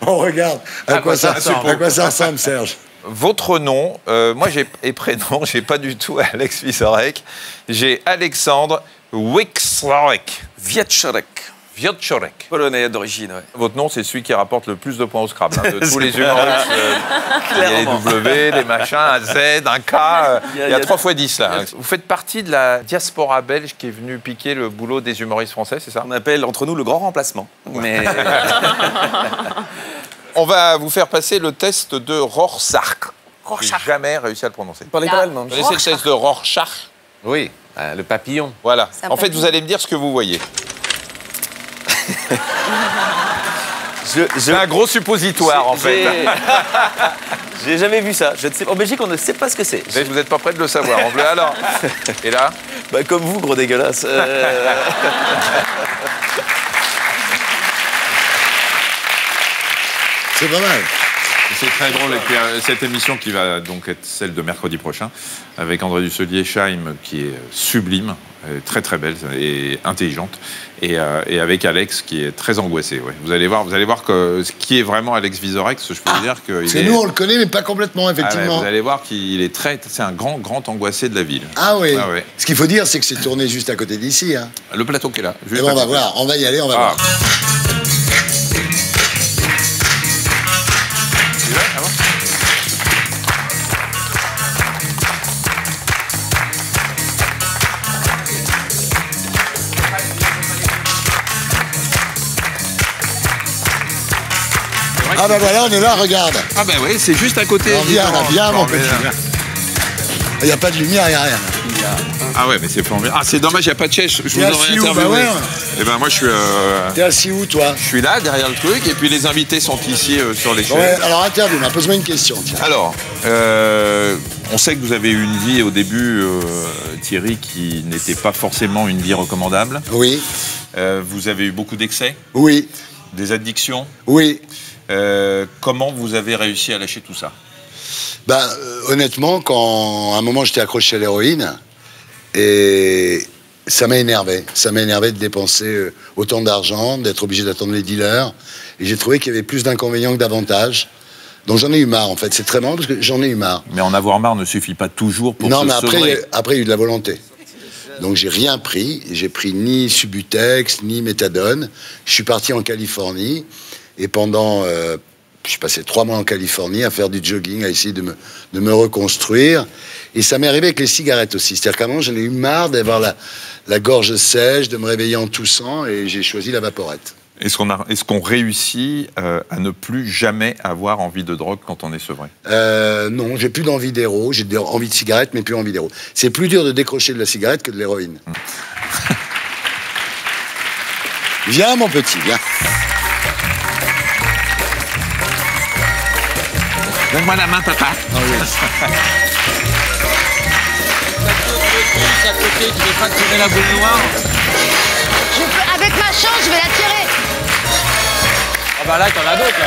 On regarde à quoi ça ressemble, Serge. Votre nom, moi et prénom, j'ai pas du tout Alex Vizorek, j'ai Alexandre Wieczorek. Wieczorek. Polonais d'origine, ouais. Votre nom, c'est celui qui rapporte le plus de points au Scrabble. Hein, de tous les humoristes. Il y a les W, les machins, un Z, un K. Il y a 3 fois 10 là. Vous faites partie de la diaspora belge qui est venue piquer le boulot des humoristes français, c'est ça? On appelle entre nous le grand remplacement. Mais... On va vous faire passer le test de Rorschach. J'ai jamais réussi à le prononcer. Parlez pas allemand. Vous connaissez le test de Rorschach? Oui, le papillon. Voilà. En fait, vous allez me dire ce que vous voyez. C'est un gros suppositoire, en fait. J'ai jamais vu ça. Je ne sais... En Belgique, on ne sait pas ce que c'est. Vous n'êtes pas prêt de le savoir. En bleu, alors. Et là? Bah, comme vous, gros dégueulasse. C'est pas mal. C'est très drôle. Et puis, cette émission qui va donc être celle de mercredi prochain, avec André Dussolier-Scheim, qui est sublime, très très belle et intelligente, et avec Alex, qui est très angoissé. Ouais. Vous allez voir que ce qui est vraiment Alex Vizorek, je peux vous dire que... C'est nous, on le connaît, mais pas complètement, effectivement. Ah ouais, vous allez voir qu'il est c'est un grand angoissé de la ville. Ah oui. Ah ouais. Ce qu'il faut dire, c'est que c'est tourné juste à côté d'ici. Hein. Le plateau qui est là. Et bon, on va voir, on va y aller, on va voir. Ah ben voilà, on est là, regarde. Ah ben oui, c'est juste à côté. Viens, mon petit. Il n'y a pas de lumière, il n'y a rien. Ah ouais, mais c'est formidable. Ah, c'est dommage, il n'y a pas de chèche. Je vous aurais interviewé. Eh ben moi, je suis... T'es assis où, toi? Je suis là, derrière le truc, et puis les invités sont ici sur les chaises. Ouais, alors interview-moi, pose-moi une question. Tiens. Alors, on sait que vous avez eu une vie au début, Thierry, qui n'était pas forcément une vie recommandable. Oui. Vous avez eu beaucoup d'excès. Oui. Des addictions. Oui. Comment vous avez réussi à lâcher tout ça? Bah, honnêtement, quand à un moment j'étais accroché à l'héroïne, et ça m'a énervé. Ça m'a énervé de dépenser autant d'argent, d'être obligé d'attendre les dealers. Et j'ai trouvé qu'il y avait plus d'inconvénients que d'avantages. Donc j'en ai eu marre, en fait. C'est très marrant parce que j'en ai eu marre. Mais en avoir marre ne suffit pas toujours pour non, se mais sevrer. après, il y a eu de la volonté. Donc j'ai rien pris. J'ai pris ni Subutex, ni Méthadone. Je suis parti en Californie. Et pendant... je suis passé 3 mois en Californie à faire du jogging, à essayer de me reconstruire. Et ça m'est arrivé avec les cigarettes aussi. C'est-à-dire qu'à un moment, j'en ai eu marre d'avoir la gorge sèche, de me réveiller en toussant, et j'ai choisi la vaporette. Est-ce qu'on réussit à ne plus jamais avoir envie de drogue quand on est sevré? Non, j'ai plus d'envie d'héros. J'ai envie de cigarette, mais plus envie d'héros. C'est plus dur de décrocher de la cigarette que de l'héroïne. Viens, mon petit, viens. Donne-moi la main, papa. Oh, oui. À côté, tu veux pas tirer la boule noire? Avec ma chance, je vais la tirer. Ah bah là, t'en as d'autres, là.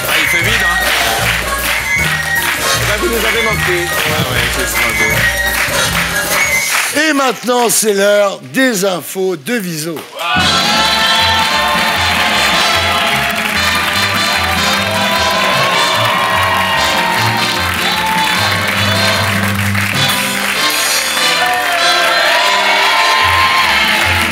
Ah, il fait vide, hein. Eh ben, vous nous avez manqué. Ouais, c'est ça. Et maintenant, c'est l'heure des infos de Viso.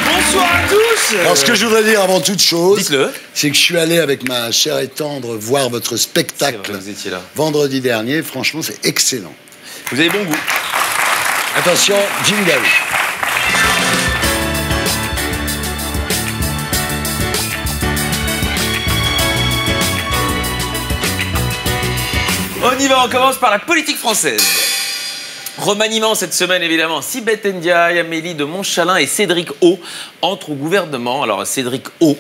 Bonsoir à tous. Alors, ce que je voudrais dire avant toute chose, c'est que je suis allé avec ma chère et tendre voir votre spectacle vous étiez là. vendredi dernier. Franchement, c'est excellent. Vous avez bon goût. Attention, jingle. On y va, on commence par la politique française. Remaniement cette semaine, évidemment. Sibeth Ndiaye, Amélie de Montchalin et Cédric O entrent au gouvernement. Alors, Cédric O,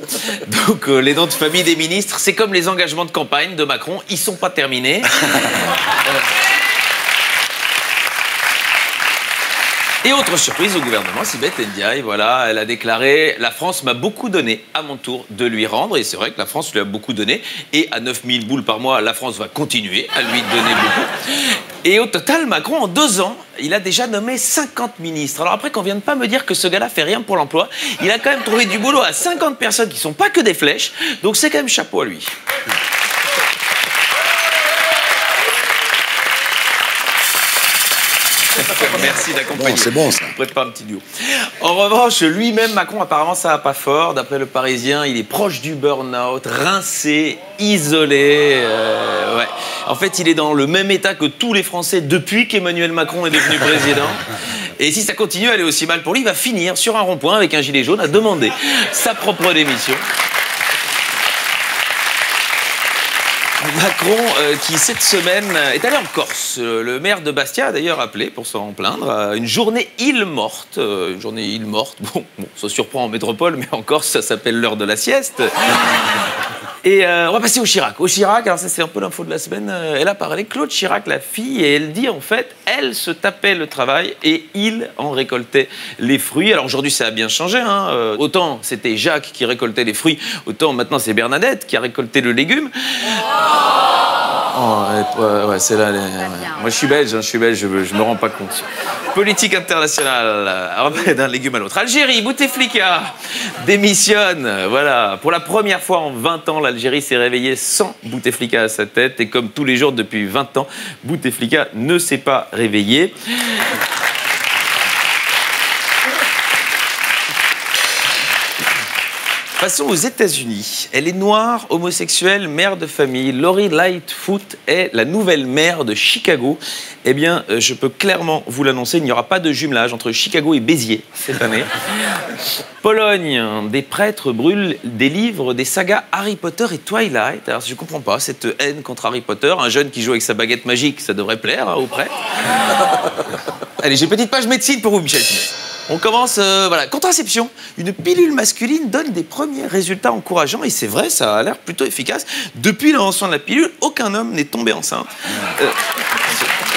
donc les noms de famille des ministres, c'est comme les engagements de campagne de Macron, ils sont pas terminés. Et autre surprise au gouvernement, Sibeth Ndiaye, voilà, elle a déclaré « La France m'a beaucoup donné, à mon tour de lui rendre ». Et c'est vrai que la France lui a beaucoup donné. Et à 9000 boules par mois, la France va continuer à lui donner beaucoup. Et au total, Macron, en 2 ans, il a déjà nommé 50 ministres. Alors après, qu'on vienne pas me dire que ce gars-là fait rien pour l'emploi, il a quand même trouvé du boulot à 50 personnes qui sont pas que des flèches. Donc c'est quand même chapeau à lui. Merci d'accompagner. Bon, c'est bon, ça. On prépare un petit duo. En revanche, lui-même, Macron, apparemment, ça va pas fort. D'après le Parisien, il est proche du burn-out, rincé, isolé. Ouais. En fait, il est dans le même état que tous les Français depuis qu'Emmanuel Macron est devenu président. Et si ça continue à aller aussi mal pour lui, il va finir sur un rond-point avec un gilet jaune à demander sa propre démission. Macron, qui cette semaine est allé en Corse. Le maire de Bastia a d'ailleurs appelé pour s'en plaindre. Une journée île morte. Une journée île morte. Bon, ça surprend en métropole, mais en Corse, ça s'appelle l'heure de la sieste. Et on va passer au Chirac. Au Chirac, alors ça c'est un peu l'info de la semaine, elle a parlé, Claude Chirac, la fille, et elle dit en fait, elle se tapait le travail et il en récoltait les fruits. Alors aujourd'hui ça a bien changé, hein. Autant c'était Jacques qui récoltait les fruits, autant maintenant c'est Bernadette qui a récolté le légume. Oh, ouais, c'est là. Moi, je suis belge, je me rends pas compte. Politique internationale, d'un légume à l'autre. Algérie, Bouteflika démissionne. Voilà. Pour la première fois en 20 ans, l'Algérie s'est réveillée sans Bouteflika à sa tête. Et comme tous les jours depuis 20 ans, Bouteflika ne s'est pas réveillé. Passons aux États-Unis. Elle est noire, homosexuelle, mère de famille. Lori Lightfoot est la nouvelle maire de Chicago. Eh bien, je peux clairement vous l'annoncer, il n'y aura pas de jumelage entre Chicago et Béziers cette année. Pologne, des prêtres brûlent des livres des sagas Harry Potter et Twilight. Alors, je ne comprends pas cette haine contre Harry Potter. Un jeune qui joue avec sa baguette magique, ça devrait plaire aux prêtres. Allez, j'ai une petite page médecine pour vous, Michel Simès. On commence, voilà, contraception. Une pilule masculine donne des premiers résultats encourageants et c'est vrai, ça a l'air plutôt efficace. Depuis l'invention de la pilule, aucun homme n'est tombé enceinte. C'est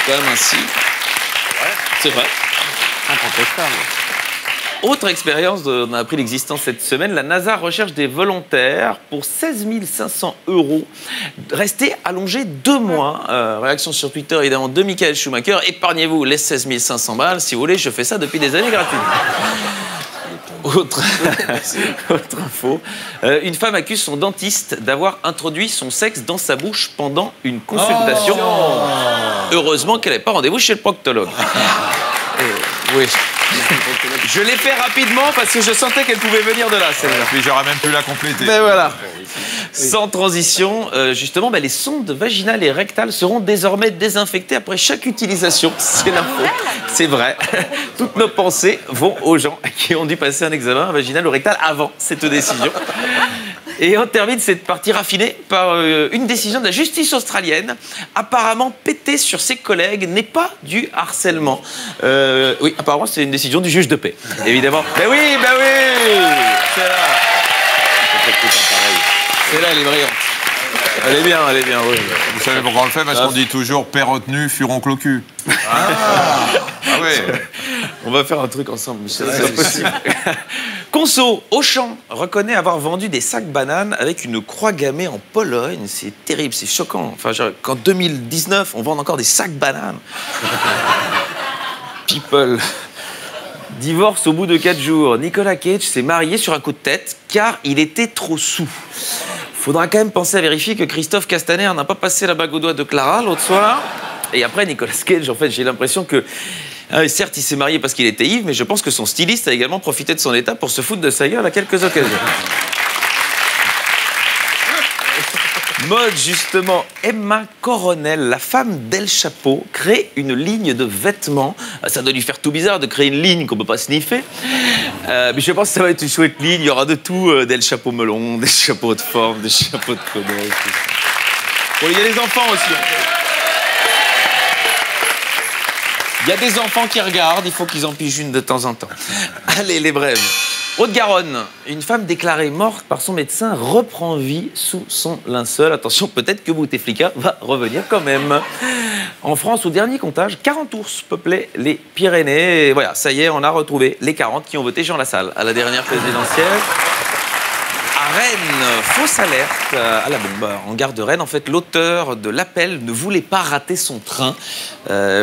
quand même ainsi. C'est vrai. Incontestable. Autre expérience, on a appris l'existence cette semaine, la NASA recherche des volontaires pour 16 500 €. Restez allongés 2 mois. Réaction sur Twitter, évidemment, de Michael Schumacher. Épargnez-vous les 16 500 balles. Si vous voulez, je fais ça depuis des années gratuitement. Autre info. Une femme accuse son dentiste d'avoir introduit son sexe dans sa bouche pendant une consultation. Oh. Heureusement qu'elle n'avait pas rendez-vous chez le proctologue. Oui. Je l'ai fait rapidement parce que je sentais qu'elle pouvait venir de là. Puis j'aurais même pu la compléter. Mais voilà. Sans transition, justement, les sondes vaginales et rectales seront désormais désinfectées après chaque utilisation. C'est l'info. C'est vrai. Toutes nos pensées vont aux gens qui ont dû passer un examen vaginal ou rectal avant cette décision. Et on termine cette partie raffinée par une décision de la justice australienne. Apparemment, péter sur ses collègues n'est pas du harcèlement. Oui, apparemment, c'est une décision du juge de paix, évidemment. Ben oui, c'est là. C'est là, elle est brillante. Elle est bien, oui. Vous savez pourquoi on le fait? Parce qu'on dit toujours « père retenu, furoncle au cul ». Ah ouais. On va faire un truc ensemble, Michel. C'est possible. Conso, Auchan reconnaît avoir vendu des sacs bananes avec une croix gammée en Pologne. C'est terrible, c'est choquant. Enfin, qu'en 2019, on vend encore des sacs bananes. People. Divorce au bout de 4 jours. Nicolas Cage s'est marié sur un coup de tête car il était trop saoul. Faudra quand même penser à vérifier que Christophe Castaner n'a pas passé la bague au doigt de Clara l'autre soir. Et après, Nicolas Cage, en fait, j'ai l'impression que... certes, il s'est marié parce qu'il était ivre, mais je pense que son styliste a également profité de son état pour se foutre de sa gueule à quelques occasions. Mode, justement, Emma Coronel, la femme d'El Chapo, crée une ligne de vêtements. Ça doit lui faire tout bizarre de créer une ligne qu'on ne peut pas sniffer. Mais je pense que ça va être une chouette ligne. Il y aura de tout, d'El Chapo melon, des chapeaux de forme, des chapeaux de connard. Bon, il y a les enfants aussi. Il y a des enfants qui regardent, il faut qu'ils en pigent une de temps en temps. Allez, les brèves. Haute-Garonne, une femme déclarée morte par son médecin reprend vie sous son linceul. Attention, peut-être que Bouteflika va revenir quand même. En France, au dernier comptage, 40 ours peuplaient les Pyrénées. Et voilà, ça y est, on a retrouvé les 40 qui ont voté Jean Lassalle à la dernière présidentielle. Rennes, fausse alerte à la bombe. En gare de Rennes, en fait, l'auteur de l'appel ne voulait pas rater son train.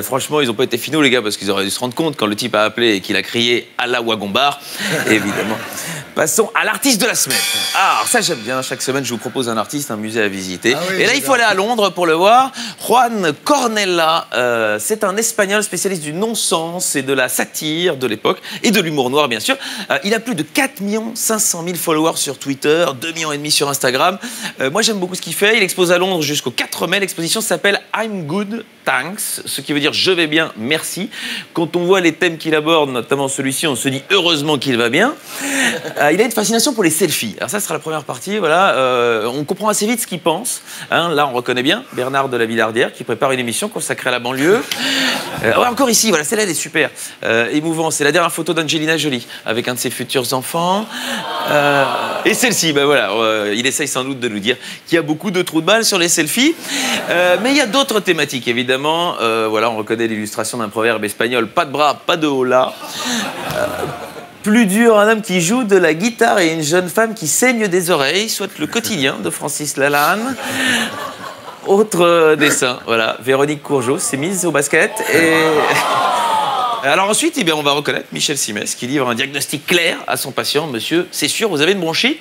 Franchement, ils n'ont pas été finaux, les gars, parce qu'ils auraient dû se rendre compte quand le type a appelé et qu'il a crié « à la Wagon-Bar », évidemment. Passons à l'artiste de la semaine. Ah, alors ça, j'aime bien. Chaque semaine, je vous propose un artiste, un musée à visiter. Oui, et là, il faut aller à Londres pour le voir. Juan Cornella, c'est un Espagnol spécialiste du non-sens et de la satire de l'époque, et de l'humour noir, bien sûr. Il a plus de 4 500 000 followers sur Twitter, 2,5 millions sur Instagram. Moi, j'aime beaucoup ce qu'il fait. Il expose à Londres jusqu'au 4 mai. L'exposition s'appelle I'm Good, Thanks, ce qui veut dire je vais bien, merci. Quand on voit les thèmes qu'il aborde, notamment celui-ci, on se dit heureusement qu'il va bien. Il a une fascination pour les selfies. Alors ça sera la première partie. Voilà, on comprend assez vite ce qu'il pense. Hein, là, on reconnaît bien Bernard de la Villardière qui prépare une émission consacrée à la banlieue. Ouais, encore ici, voilà, celle-là, elle est super. Émouvant. C'est la dernière photo d'Angelina Jolie avec un de ses futurs enfants. Et celle-ci, ben voilà, il essaye sans doute de nous dire qu'il y a beaucoup de trous de balles sur les selfies. Mais il y a d'autres thématiques, évidemment. Voilà, on reconnaît l'illustration d'un proverbe espagnol, pas de bras, pas de hola. Plus dur, un homme qui joue de la guitare et une jeune femme qui saigne des oreilles, soit le quotidien de Francis Lalanne. Autre dessin, voilà, Véronique Courgeot s'est mise au basket et... Alors ensuite, eh bien, on va reconnaître Michel Simès qui livre un diagnostic clair à son patient. Monsieur, c'est sûr, vous avez une bronchite.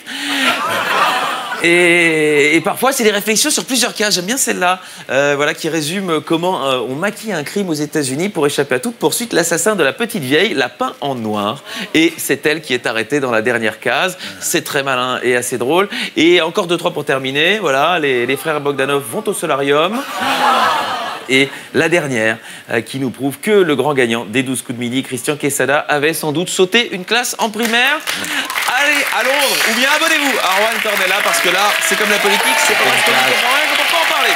Et parfois, c'est des réflexions sur plusieurs cas. J'aime bien celle-là, voilà, qui résume comment on maquille un crime aux États-Unis pour échapper à toute poursuite. L'assassin de la petite vieille l'a peint en noir. Et c'est elle qui est arrêtée dans la dernière case. C'est très malin et assez drôle. Et encore 2-3 pour terminer. Voilà, les frères Bogdanov vont au solarium. Et la dernière, qui nous prouve que le grand gagnant des 12 coups de midi, Christian Quesada, avait sans doute sauté une classe en primaire. Allez, à Londres, ou bien abonnez-vous à Juan Cornella, parce que là, c'est comme la politique, c'est pas parce qu'on ne comprend rien qu'on peut pas en parler.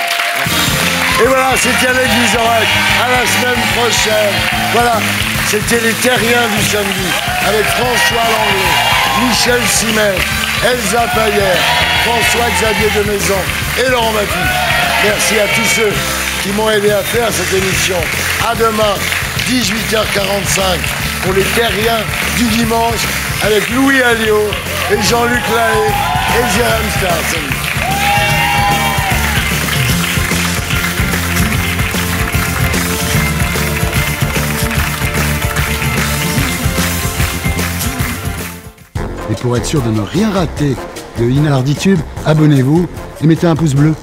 Et voilà, c'était Alex Vizorek. À la semaine prochaine. Voilà, c'était les Terriens du samedi, avec François Langlais, Michel Simès, Elsa Payer, François-Xavier de Maison et Laurent Maty. Merci à tous ceux qui m'ont aidé à faire cette émission. À demain, 18h45, pour les Terriens du dimanche, avec Louis Alliot et Jean-Luc Lahaye et Jérôme Star. Salut. Et pour être sûr de ne rien rater de Inarditube, abonnez-vous et mettez un pouce bleu.